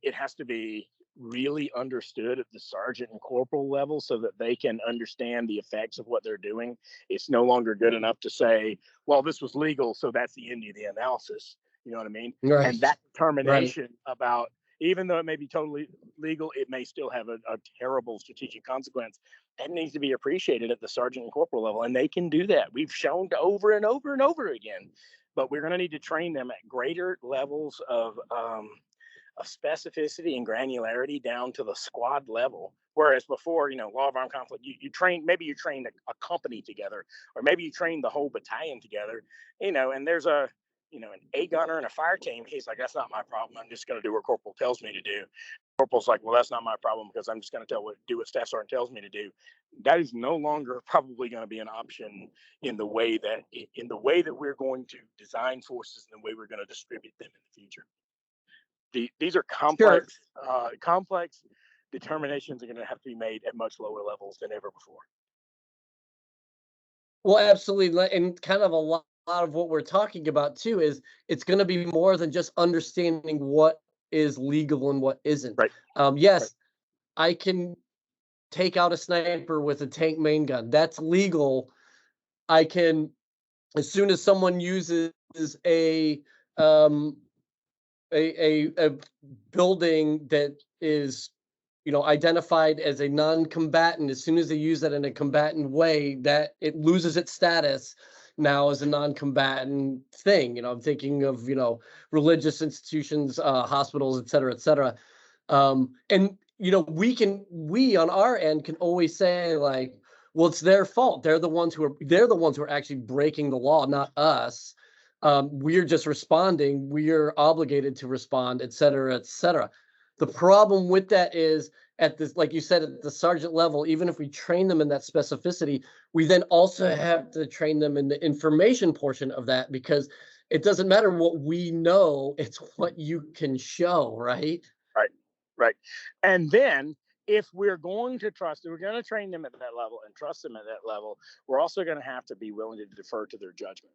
It has to be really understood at the sergeant and corporal level so that they can understand the effects of what they're doing. It's no longer good enough to say, well, this was legal, so that's the end of the analysis. You know what I mean? Right. And that determination about, even though it may be totally legal, it may still have a terrible strategic consequence. That needs to be appreciated at the sergeant and corporal level. And they can do that. We've shown over and over and over again. But we're going to need to train them at greater levels of specificity and granularity down to the squad level. Whereas before, law of armed conflict, you train a company together, or maybe you train the whole battalion together, and there's an A gunner and a fire team. He's like, that's not my problem. I'm just going to do what corporal tells me to do. Corporal's like, well, that's not my problem because I'm just going to do what staff sergeant tells me to do. That is no longer probably going to be an option in the way that we're going to design forces and the way we're going to distribute them in the future. These are complex determinations are going to have to be made at much lower levels than ever before. Well, absolutely. And kind of a lot of what we're talking about too is it's going to be more than just understanding what is legal and what isn't. Right. Yes, right. I can take out a sniper with a tank main gun. That's legal. I can, as soon as someone uses a um a building that is, identified as a non-combatant, as soon as they use that in a combatant way, that it loses its status now as a non-combatant thing. I'm thinking of, religious institutions, hospitals, et cetera, et cetera. And we on our end can always say, like, well, it's their fault. They're the ones who are actually breaking the law, not us. We're just responding. We are obligated to respond, et cetera, et cetera. The problem with that is, at this, like you said, at the sergeant level, even if we train them in that specificity, we then also have to train them in the information portion of that, because it doesn't matter what we know, it's what you can show, right? Right, right. And then if we're going to trust, we're going to train them at that level and trust them at that level, we're also going to have to be willing to defer to their judgment,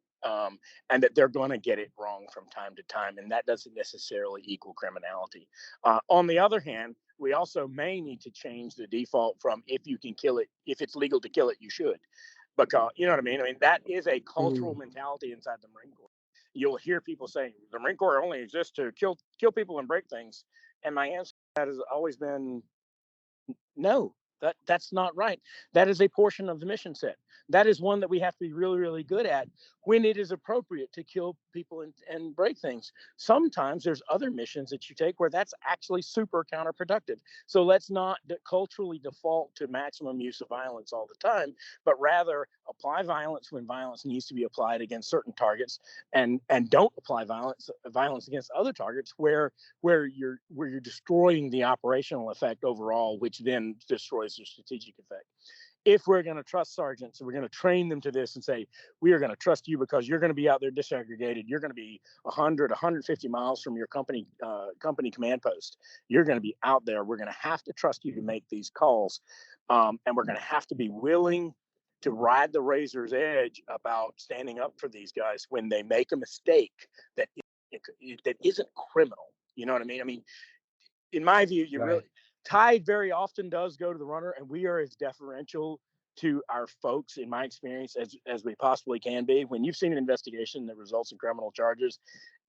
and that they're going to get it wrong from time to time. And that doesn't necessarily equal criminality. On the other hand, we also may need to change the default from if you can kill it, if it's legal to kill it, you should. Because, you know what I mean? I mean, that is a cultural mentality inside the Marine Corps. You'll hear people saying the Marine Corps only exists to kill people and break things. And my answer to that has always been no, that's not right. That is a portion of the mission set. That is one that we have to be really, really good at when it is appropriate to kill people and break things. Sometimes there's other missions that you take where that's actually super counterproductive. So let's not culturally default to maximum use of violence all the time, but rather apply violence when violence needs to be applied against certain targets, and don't apply violence against other targets where you're destroying the operational effect overall, which then destroys the strategic effect. If we're going to trust sergeants, we're going to train them to this and say, we are going to trust you because you're going to be out there disaggregated. You're going to be 100, 150 miles from your company command post. You're going to be out there. We're going to have to trust you to make these calls. And we're going to have to be willing to ride the razor's edge about standing up for these guys when they make a mistake that isn't criminal. You know what I mean? I mean, in my view, tide very often does go to the runner, and we are as deferential to our folks, in my experience, as we possibly can be. When you've seen an investigation that results in criminal charges,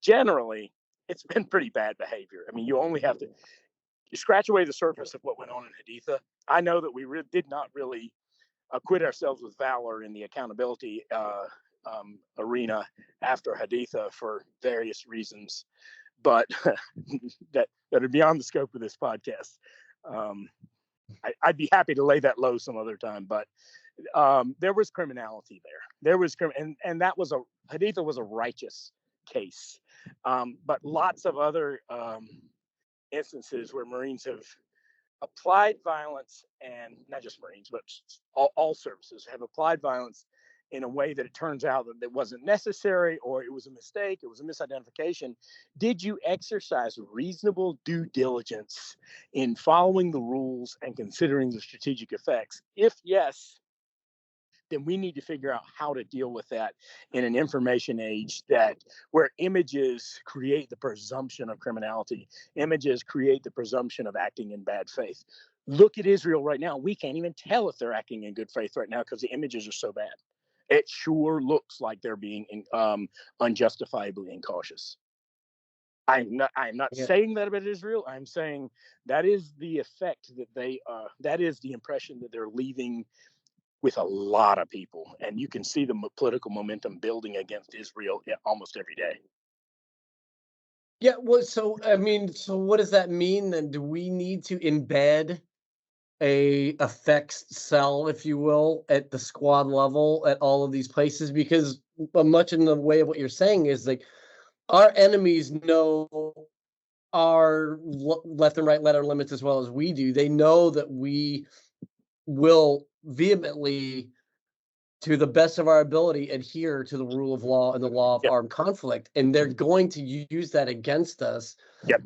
generally it's been pretty bad behavior. I mean, you only have to scratch away the surface of what went on in Haditha. I know that we did not really acquit ourselves with valor in the accountability arena after Haditha for various reasons, but that are beyond the scope of this podcast. I'd be happy to lay that low some other time, but there was criminality there. There was and that was Haditha was a righteous case, but lots of other instances where Marines have applied violence, and not just Marines, but all services have applied violence in a way that it turns out that it wasn't necessary, or it was a mistake, it was a misidentification. Did you exercise reasonable due diligence in following the rules and considering the strategic effects? If yes, then we need to figure out how to deal with that in an information age where images create the presumption of criminality, images create the presumption of acting in bad faith. Look at Israel right now. We can't even tell if they're acting in good faith right now because the images are so bad. It sure looks like they're being unjustifiably incautious. I'm not saying that about Israel. I'm saying that is the effect that is the impression that they're leaving with a lot of people. And you can see the political momentum building against Israel almost every day. Yeah, well, so what does that mean then? Do we need to embed a effects cell, if you will, at the squad level at all of these places? Because much in the way of what you're saying is, like, our enemies know our left and right letter limits as well as we do. They know that we will vehemently, to the best of our ability, adhere to the rule of law and the law of armed conflict, and they're going to use that against us. Yep.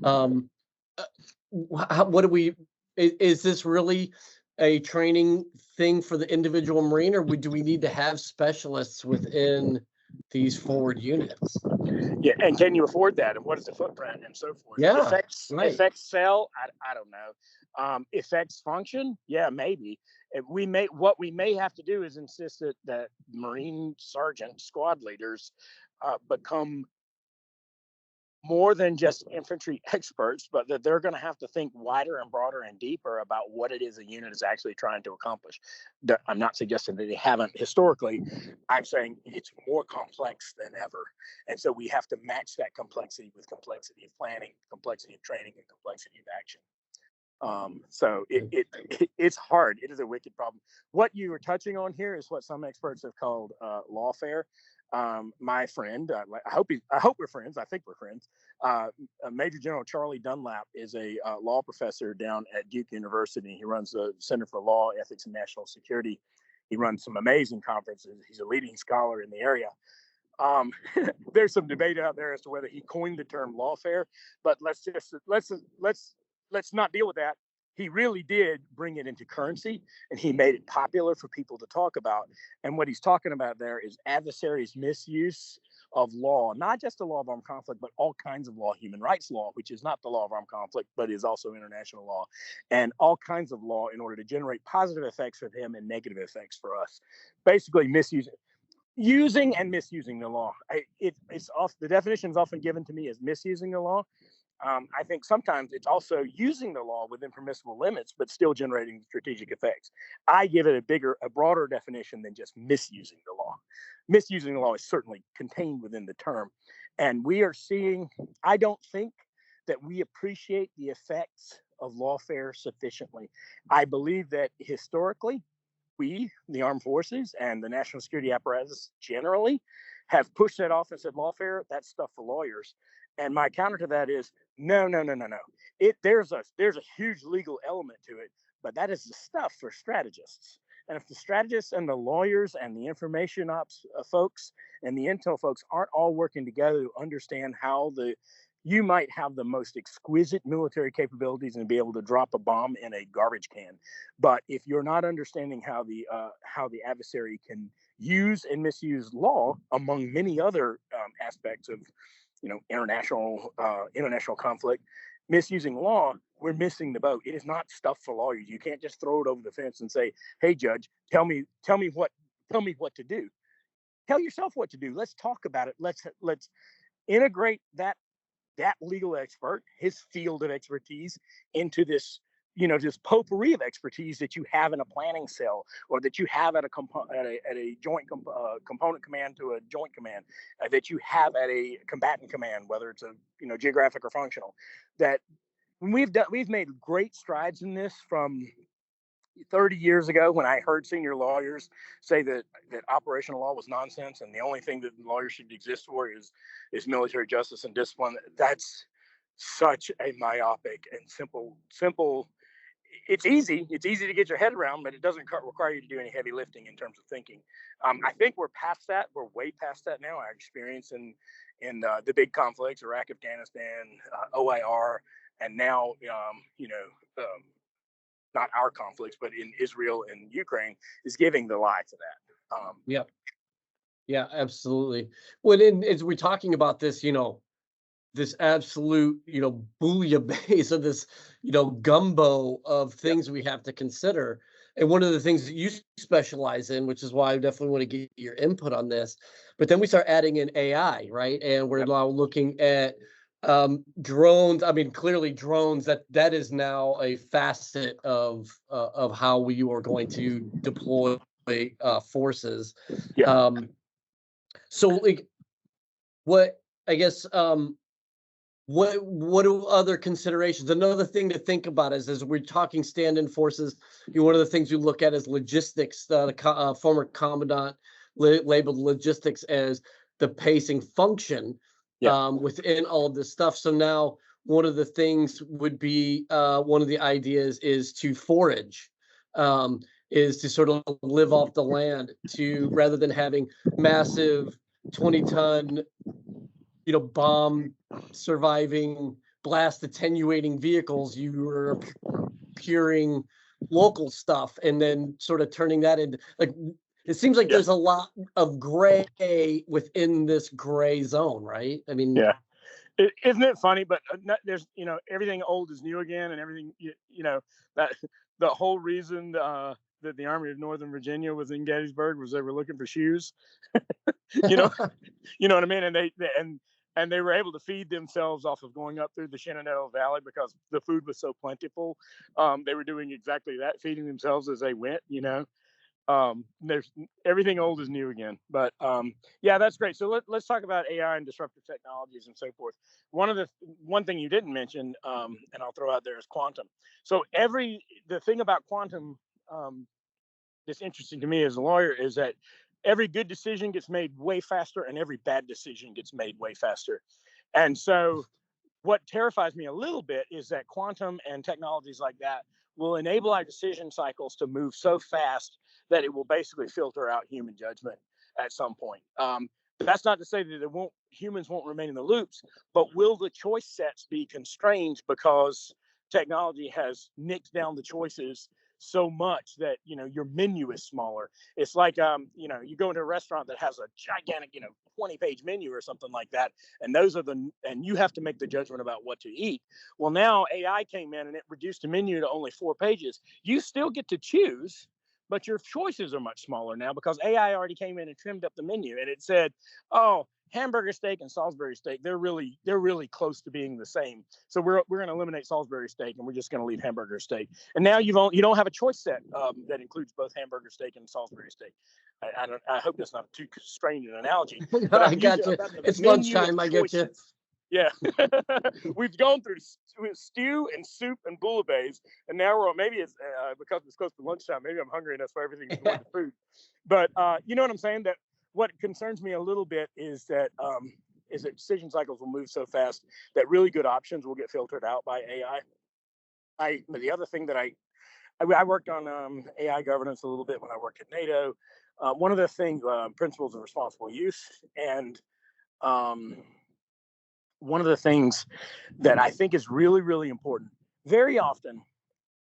What do we? Is this really a training thing for the individual Marine, or do we need to have specialists within these forward units? Yeah, and can you afford that? And what is the footprint and so forth? Yeah, Effects cell? I don't know. Effects function, yeah, maybe. And what we may have to do is insist that Marine sergeant squad leaders become more than just infantry experts, but that they're going to have to think wider and broader and deeper about what it is a unit is actually trying to accomplish. I'm not suggesting that they haven't historically. I'm saying it's more complex than ever. And so we have to match that complexity with complexity of planning, complexity of training, and complexity of action. So it's hard. It is a wicked problem. What you were touching on here is what some experts have called lawfare. My friend, I hope we're friends. I think we're friends. Major General Charlie Dunlap is a law professor down at Duke University. He runs the Center for Law, Ethics, and National Security. He runs some amazing conferences. He's a leading scholar in the area. There's some debate out there as to whether he coined the term lawfare, but let's not deal with that. He really did bring it into currency, and he made it popular for people to talk about. And what he's talking about there is adversaries' misuse of law, not just the law of armed conflict, but all kinds of law, human rights law, which is not the law of armed conflict, but is also international law, and all kinds of law in order to generate positive effects for them and negative effects for us. Basically, using and misusing the law. The definition is often given to me as misusing the law. I think sometimes it's also using the law within permissible limits, but still generating strategic effects. I give it a broader definition than just misusing the law. Misusing the law is certainly contained within the term. And we are seeing, I don't think that we appreciate the effects of lawfare sufficiently. I believe that historically, we, the armed forces and the national security apparatus generally, have pushed that off and said, lawfare, that's stuff for lawyers. And my counter to that is, no. There's a huge legal element to it, but that is the stuff for strategists. And if the strategists and the lawyers and the information ops folks and the intel folks aren't all working together to understand how you might have the most exquisite military capabilities and be able to drop a bomb in a garbage can, but if you're not understanding how the adversary can use and misuse law, among many other aspects of international conflict, misusing law, we're missing the boat. It is not stuff for lawyers. You can't just throw it over the fence and say, "Hey, judge, tell me what to do." Tell yourself what to do. Let's talk about it. Let's integrate that legal expert, his field of expertise, into this potpourri of expertise that you have in a planning cell, or that you have at a joint component command to a joint command, that you have at a combatant command, whether it's a geographic or functional. That we've made great strides in this from 30 years ago, when I heard senior lawyers say that operational law was nonsense and the only thing that lawyers should exist for is military justice and discipline. That's such a myopic and simple. It's easy to get your head around, but it doesn't require you to do any heavy lifting in terms of thinking. I think we're past that. We're way past that now. Our experience in the big conflicts, Iraq, Afghanistan, OIR, and now not our conflicts, but in Israel and Ukraine, is giving the lie to that. Yeah, absolutely. As we're talking about this, this absolute, bouillabaisse of this, gumbo of things we have to consider. And one of the things that you specialize in, which is why I definitely want to get your input on this, but then we start adding in AI, right? And we're now looking at drones. I mean, clearly drones, that is now a facet of how we are going to deploy forces. So like, what I guess what are other considerations? Another thing to think about is, as we're talking stand-in forces, one of the things we look at is logistics. The former commandant labeled logistics as the pacing function within all of this stuff. So now one of the things would be, one of the ideas is to forage, is to sort of live off the land, rather than having massive 20-ton bomb surviving, blast attenuating vehicles. You were procuring local stuff and then sort of turning that into, like, it seems like there's a lot of gray within this gray zone, right? I mean, Isn't it funny? But there's, everything old is new again, and everything, that the whole reason that the Army of Northern Virginia was in Gettysburg was they were looking for shoes. you know, you know what I mean? And and they were able to feed themselves off of going up through the Shenandoah Valley because the food was so plentiful. They were doing exactly that, feeding themselves as they went. There's everything old is new again. But yeah, that's great. So let's talk about AI and disruptive technologies and so forth. One thing you didn't mention, and I'll throw out there, is quantum. So the thing about quantum that's interesting to me as a lawyer is that every good decision gets made way faster and every bad decision gets made way faster. And so what terrifies me a little bit is that quantum and technologies like that will enable our decision cycles to move so fast that it will basically filter out human judgment at some point. That's not to say that humans won't remain in the loops, but will the choice sets be constrained because technology has nicked down the choices so much that your menu is smaller? It's like you go into a restaurant that has a gigantic 20-page menu or something like that, and and you have to make the judgment about what to eat. Well, now AI came in and it reduced the menu to only 4 pages. You still get to choose, but your choices are much smaller now because AI already came in and trimmed up the menu, and it said, oh, hamburger steak and Salisbury steak, they're really close to being the same. So we're going to eliminate Salisbury steak and we're just going to leave hamburger steak. And now you don't have a choice set that includes both hamburger steak and Salisbury steak. I hope that's not too strange an analogy. But I got you. It's lunchtime. I get you. Yeah. We've gone through stew and soup and bouillabaisse, and now maybe it's because it's close to lunchtime. Maybe I'm hungry enough for everything to go into food. But you know what I'm saying? That what concerns me a little bit is that decision cycles will move so fast that really good options will get filtered out by AI. But the other thing that I worked on AI governance a little bit when I worked at NATO. One of the things, principles of responsible use, and one of the things that I think is really, really important. Very often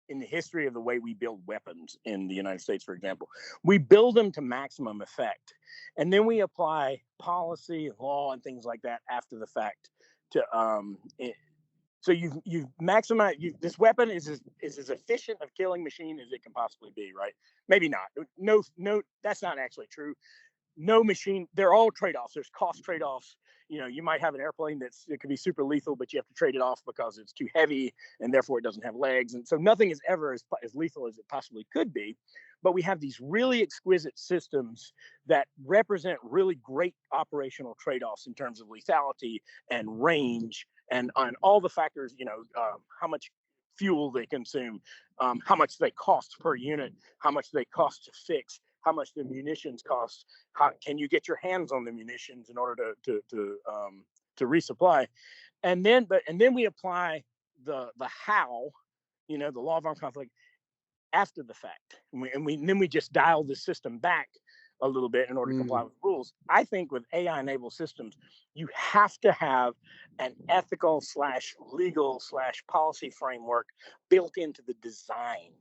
in the history of the way we build weapons in the United States, for example, we build them to maximum effect, and then we apply policy and law and things like that after the fact to so you've maximized this weapon is as efficient of killing machine as it can possibly be, right? Maybe not. No, that's not actually true. No machine, they're all trade-offs. There's cost trade-offs. You might have an airplane it could be super lethal, but you have to trade it off because it's too heavy and therefore it doesn't have legs. And so nothing is ever as lethal as it possibly could be. But we have these really exquisite systems that represent really great operational trade-offs in terms of lethality and range and on all the factors, how much fuel they consume, how much they cost per unit, how much they cost to fix, how much the munitions cost, how can you get your hands on the munitions in order to resupply, and then we apply the how, the law of armed conflict after the fact, and then we just dial the system back a little bit in order to comply with rules. I think with AI enabled systems, you have to have an ethical / legal / policy framework built into the design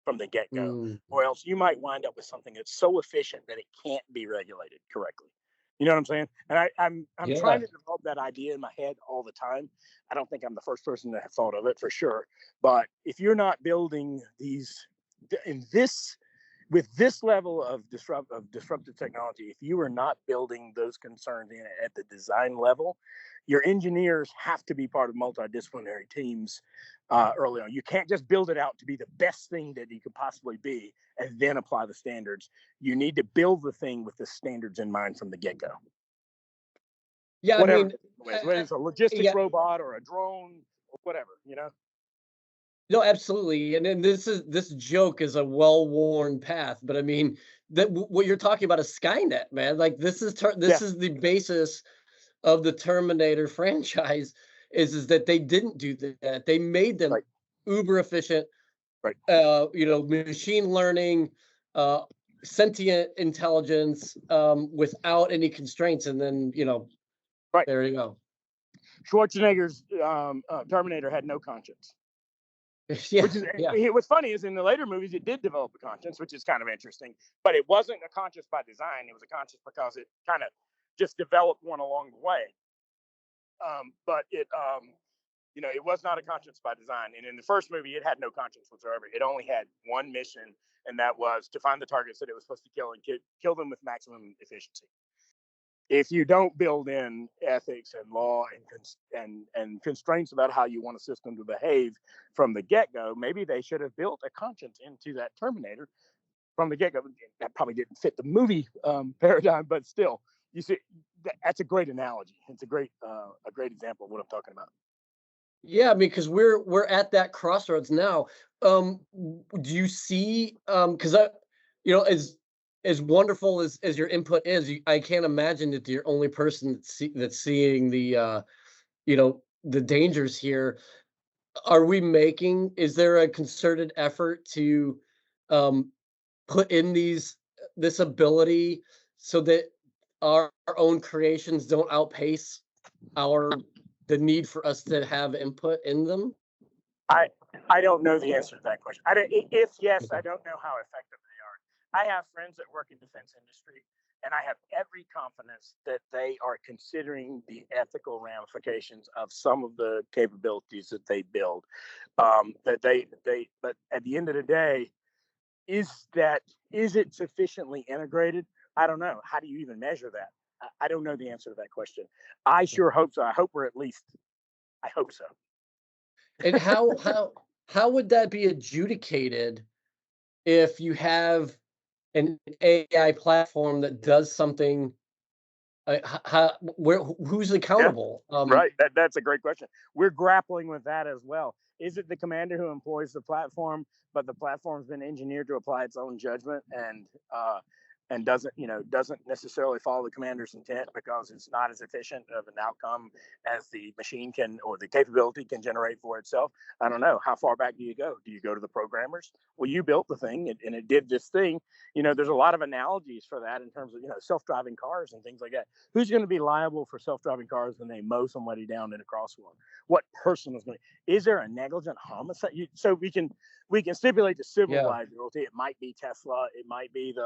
from the get-go, or else you might wind up with something that's so efficient that it can't be regulated correctly. You know what I'm saying? And I'm trying to develop that idea in my head all the time. I don't think I'm the first person to have thought of it for sure. But if you're not building these with this level of disruptive technology, if you are not building those concerns in at the design level, your engineers have to be part of multidisciplinary teams early on. You can't just build it out to be the best thing that it could possibly be and then apply the standards. You need to build the thing with the standards in mind from the get-go. Yeah, whatever, I mean, whether it's a logistics robot or a drone or whatever, No, absolutely. And then this joke is a well-worn path, but I mean that what you're talking about is Skynet, man. Like this is the basis of the Terminator franchise is that they didn't do that. They made them uber efficient, right? Machine learning, sentient intelligence, without any constraints, and then right there you go. Schwarzenegger's Terminator had no conscience. What's funny is in the later movies it did develop a conscience, which is kind of interesting, but it wasn't a conscience by design. It was a conscience because it kind of just developed one along the way. but it it was not a conscience by design. And in the first movie, it had no conscience whatsoever. It only had one mission, and that was to find the targets that it was supposed to kill and kill them with maximum efficiency. If you don't build in ethics and law and constraints about how you want a system to behave from the get-go, maybe they should have built a conscience into that Terminator from the get-go. That probably didn't fit the movie paradigm, but still, you see, that's a great analogy. It's a great example of what I'm talking about. Yeah, because we're at that crossroads now. Do you see, because as wonderful as your input is, I can't imagine that you're the only person that's seeing the dangers here. Is there a concerted effort to um, put in this ability so that our own creations don't outpace the need for us to have input in them? I don't know the answer to that question. If yes, I Okay. don't know how effective they are. I have friends that work in defense industry, and I have every confidence that they are considering the ethical ramifications of some of the capabilities that they build. But at the end of the day, is it sufficiently integrated? I don't know. How do you even measure that? I don't know the answer to that question. I sure hope so. I hope we're at least. I hope so. And how would that be adjudicated if you have an AI platform that does something? Who's Yeah. accountable? Right. That's a great question. We're grappling with that as well. Is it the commander who employs the platform, but the platform's been engineered to apply its own judgment and doesn't necessarily follow the commander's intent because it's not as efficient of an outcome as the machine can or the capability can generate for itself? I don't know. How far back do you go? Do you go to the programmers? Well, you built the thing and it did this thing. There's a lot of analogies for that in terms of self-driving cars and things like that. Who's going to be liable for self-driving cars when they mow somebody down in a crosswalk? What person is going to? Is there a negligent homicide? So we can stipulate the civil Yeah, liability. It might be Tesla. It might be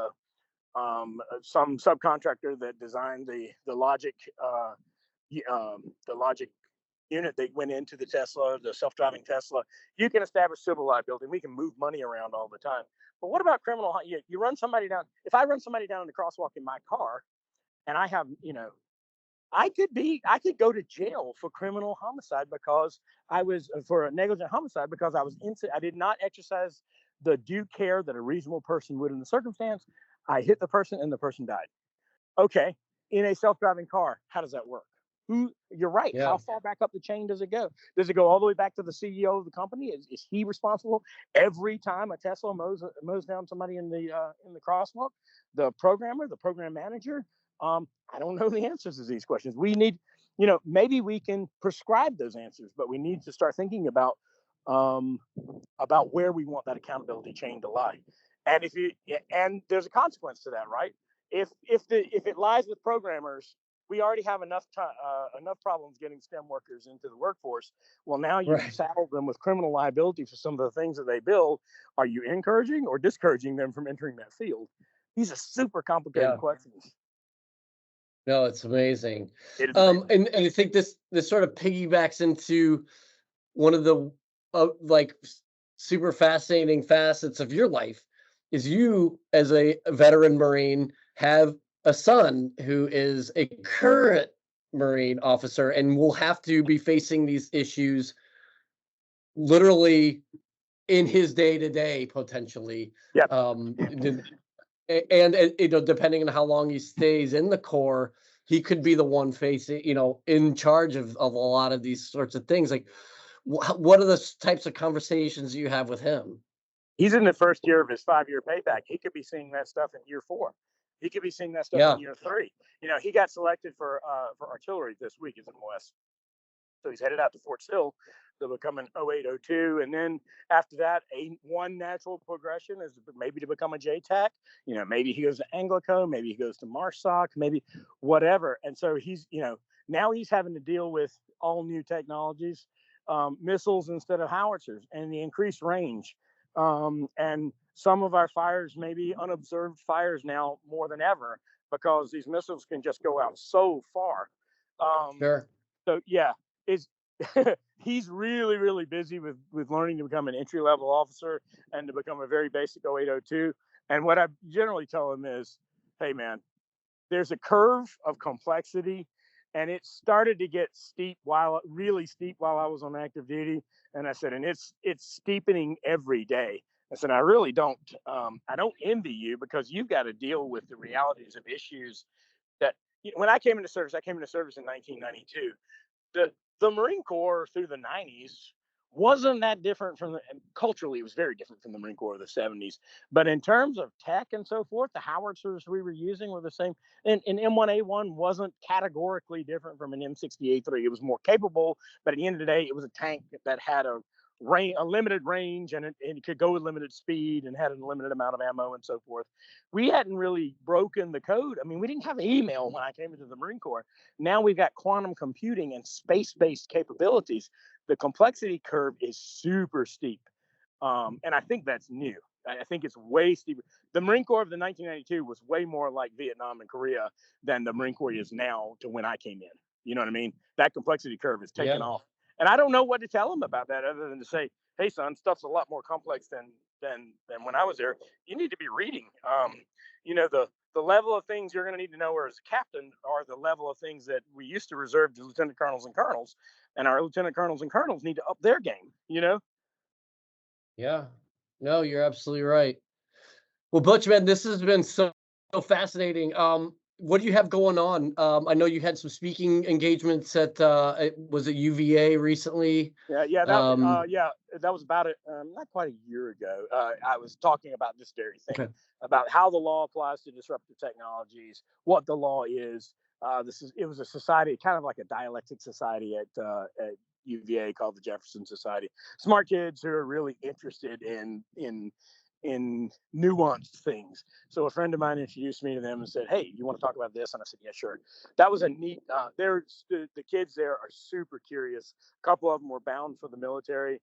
some subcontractor that designed the logic the logic unit that went into the self-driving Tesla. You can establish civil liability. We can move money around all the time. But what about criminal? You run somebody down. If I run somebody down in the crosswalk in my car, and I have, I could go to jail for criminal homicide because for a negligent homicide because I did not exercise the due care that a reasonable person would in the circumstance. I hit the person and the person died. Okay, in a self-driving car, how does that work? You're right. yeah. How far back up the chain does it go? Does it go all the way back to the CEO of the company? Is he responsible every time a Tesla mows down somebody in the crosswalk? The programmer, the program manager? I don't know the answers to these questions. We need, maybe we can prescribe those answers, but we need to start thinking about where we want that accountability chain to lie. And and there's a consequence to that, right? If it lies with programmers, we already have enough problems getting STEM workers into the workforce. Well, now you've Right. saddled them with criminal liability for some of the things that they build. Are you encouraging or discouraging them from entering that field? These are super complicated Yeah. questions. No, it's amazing. It is amazing. And I think this sort of piggybacks into one of the super fascinating facets of your life is you as a veteran Marine have a son who is a current Marine officer and will have to be facing these issues literally in his day to day potentially. Yep. Depending on how long he stays in the Corps, he could be the one facing, in charge of a lot of these sorts of things. Like, what are the types of conversations you have with him? He's in the first year of his 5-year payback. He could be seeing that stuff in year 4. He could be seeing that stuff Yeah, in year 3. He got selected for artillery this week. He's in the West, so he's headed out to Fort Sill to become an 0802, and then after that, one natural progression is maybe to become a JTAC. Maybe he goes to Anglico, maybe he goes to MARSOC, maybe whatever. And so he's now he's having to deal with all new technologies, missiles instead of howitzers, and the increased range. And some of our fires may be unobserved fires now more than ever because these missiles can just go out so far. sure. So yeah, it's he's really, really busy with learning to become an entry level officer and to become a very basic 0802. And what I generally tell him is, hey man, there's a curve of complexity, and it started to get really steep while I was on active duty. And I said, and it's steepening every day. I said, I don't envy you, because you've got to deal with the realities of issues that, when I came into service in 1992. The Marine Corps through the 90s wasn't that different culturally. It was very different from the Marine Corps of the 70s. But in terms of tech and so forth, the howitzers we were using were the same. And M1A1 wasn't categorically different from an M60A3. It was more capable, but at the end of the day, it was a tank that had a limited range, and it could go with limited speed and had a limited amount of ammo and so forth. We hadn't really broken the code. I mean, we didn't have email when I came into the Marine Corps. Now we've got quantum computing and space-based capabilities. The complexity curve is super steep. And I think that's new. I think it's way steeper. The Marine Corps of the 1992 was way more like Vietnam and Korea than the Marine Corps is now to when I came in. You know what I mean? That complexity curve is taken off. And I don't know what to tell them about that, other than to say, hey, son, stuff's a lot more complex than when I was there. You need to be reading. The level of things you're going to need to know as a captain are the level of things that we used to reserve to lieutenant colonels and colonels. And our lieutenant colonels and colonels need to up their game, Yeah. No, you're absolutely right. Well, Butch, man, this has been so fascinating. What do you have going on? I know you had some speaking engagements at was it UVA recently? Yeah, that was about it. Not quite a year ago. I was talking about this very thing, Okay. about how the law applies to disruptive technologies, what the law is. It was a society, kind of like a dialectic society at UVA called the Jefferson Society. Smart kids who are really interested in nuanced things. So a friend of mine introduced me to them and said, "Hey, you want to talk about this?" And I said, "Yeah, sure." That was a neat. The kids there are super curious. A couple of them were bound for the military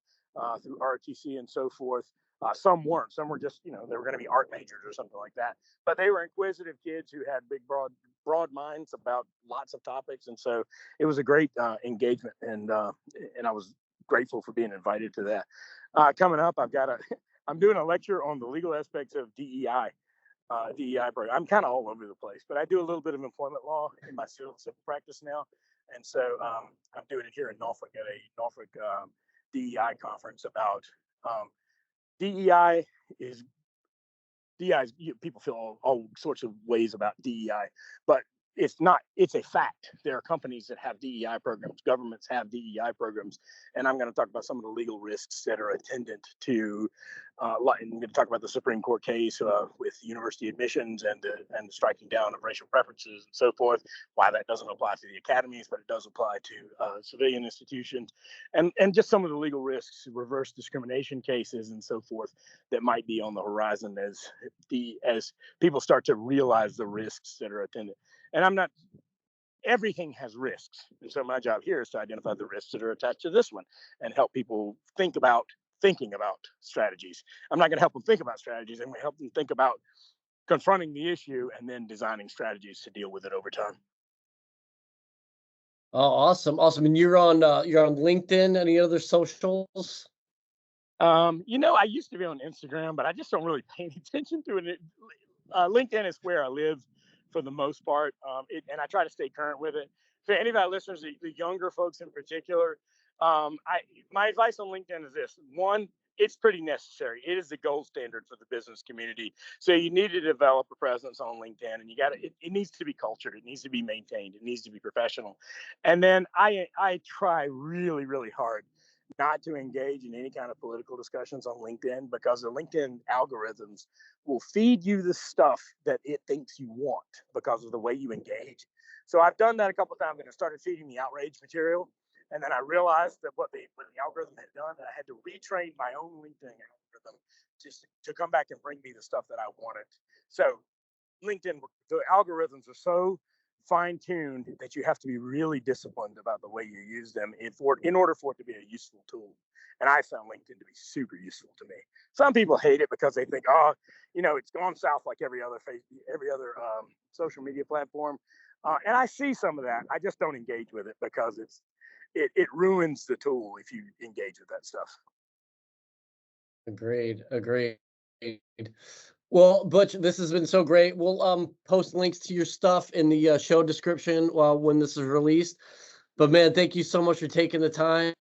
through ROTC and so forth. Some weren't. Some were just, they were going to be art majors or something like that. But they were inquisitive kids who had big, broad minds about lots of topics. And so it was a great engagement, and I was grateful for being invited to that. Coming up, I'm doing a lecture on the legal aspects of DEI. DEI program. I'm kind of all over the place, but I do a little bit of employment law in my civil practice now, and so I'm doing it here in Norfolk at a Norfolk DEI conference about DEI is people feel all sorts of ways about DEI, but it's not. It's a fact. There are companies that have DEI programs. Governments have DEI programs, and I'm going to talk about some of the legal risks that are attendant to. I'm going to talk about the Supreme Court case with university admissions and the striking down of racial preferences and so forth. Why that doesn't apply to the academies, but it does apply to civilian institutions, and just some of the legal risks, reverse discrimination cases and so forth that might be on the horizon as people start to realize the risks that are attendant. And everything has risks. And so my job here is to identify the risks that are attached to this one and help people thinking about strategies. I'm not going to help them think about strategies. I'm going to help them think about confronting the issue and then designing strategies to deal with it over time. Oh, awesome. And you're on LinkedIn, any other socials? I used to be on Instagram, but I just don't really pay any attention to it. LinkedIn is where I live for the most part, and I try to stay current with it. For any of our listeners, the younger folks in particular, my advice on LinkedIn is this: one, it's pretty necessary. It is the gold standard for the business community. So you need to develop a presence on LinkedIn, and it needs to be cultured. It needs to be maintained. It needs to be professional. And then I try really, really hard not to engage in any kind of political discussions on LinkedIn, because the LinkedIn algorithms will feed you the stuff that it thinks you want because of the way you engage. So I've done that a couple of times, and I started feeding the outrage material. And then I realized that what the algorithm had done, and I had to retrain my own LinkedIn algorithm just to come back and bring me the stuff that I wanted. So LinkedIn, the algorithms are so fine-tuned that you have to be really disciplined about the way you use them in order for it to be a useful tool. And I found LinkedIn to be super useful to me. Some people hate it because they think, it's gone south like every other social media platform. And I see some of that. I just don't engage with it because it ruins the tool if you engage with that stuff. Agreed. Well, Butch, this has been so great. We'll post links to your stuff in the show description when this is released. But man, thank you so much for taking the time.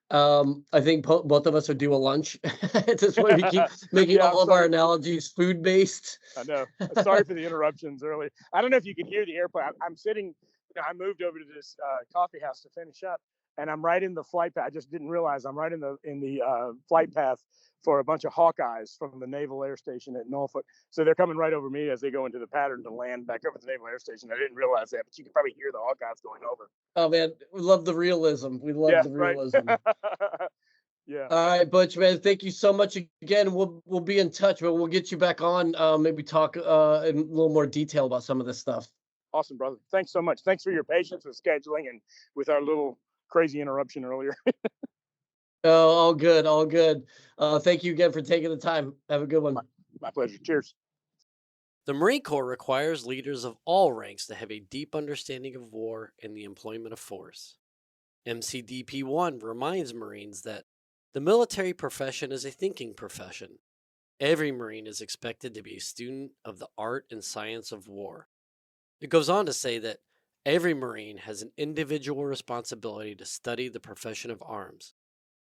I think both of us are due a lunch. At this point, we keep making Yeah, all of our analogies food based. I know. Sorry for the interruptions early. I don't know if you can hear the airplane. I'm sitting. I moved over to this coffee house to finish up, and I'm right in the flight path. I just didn't realize I'm right in the flight path for a bunch of Hawkeyes from the Naval Air Station at Norfolk. So they're coming right over me as they go into the pattern to land back over at the Naval Air Station. I didn't realize that, but you can probably hear the Hawkeyes going over. Oh man, we love the realism. We love the realism. Right. Yeah. All right, Butch, man, thank you so much again. We'll be in touch, but we'll get you back on. Maybe talk in a little more detail about some of this stuff. Awesome, brother. Thanks so much. Thanks for your patience with scheduling and with our little crazy interruption earlier. Oh, all good, all good. Thank you again for taking the time. Have a good one. My pleasure. Cheers. The Marine Corps requires leaders of all ranks to have a deep understanding of war and the employment of force. MCDP 1 reminds Marines that the military profession is a thinking profession. Every Marine is expected to be a student of the art and science of war. It goes on to say that every Marine has an individual responsibility to study the profession of arms.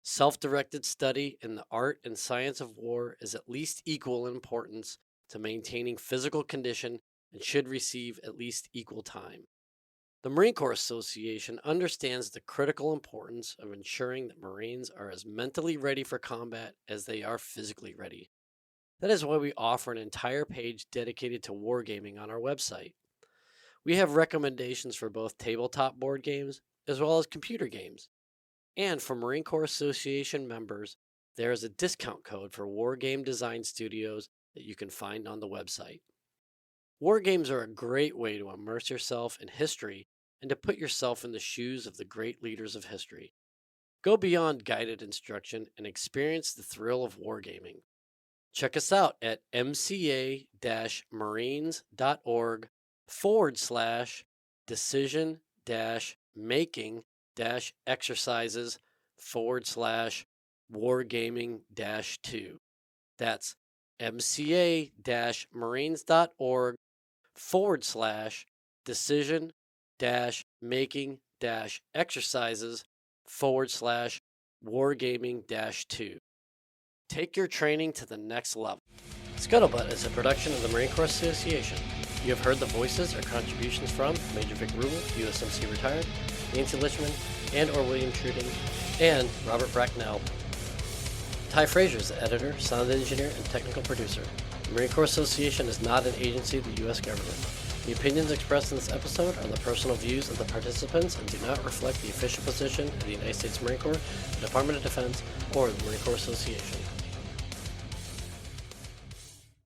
Self-directed study in the art and science of war is at least equal in importance to maintaining physical condition and should receive at least equal time. The Marine Corps Association understands the critical importance of ensuring that Marines are as mentally ready for combat as they are physically ready. That is why we offer an entire page dedicated to wargaming on our website. We have recommendations for both tabletop board games as well as computer games. And for Marine Corps Association members, there is a discount code for Wargame Design Studios that you can find on the website. Wargames are a great way to immerse yourself in history and to put yourself in the shoes of the great leaders of history. Go beyond guided instruction and experience the thrill of wargaming. Check us out at mca-marines.org/decision-making-exercises/wargaming-2. That's mca-marines.org/decision-making-exercises/wargaming-2. Take your training to the next level. Scuttlebutt is a production of the Marine Corps Association. You have heard the voices or contributions from Major Vic Rubel, USMC retired, Nancy Lichman, and or William Truding, and Robert Bracknell. Ty Frazier is the editor, sound engineer, and technical producer. The Marine Corps Association is not an agency of the U.S. government. The opinions expressed in this episode are the personal views of the participants and do not reflect the official position of the United States Marine Corps, the Department of Defense, or the Marine Corps Association.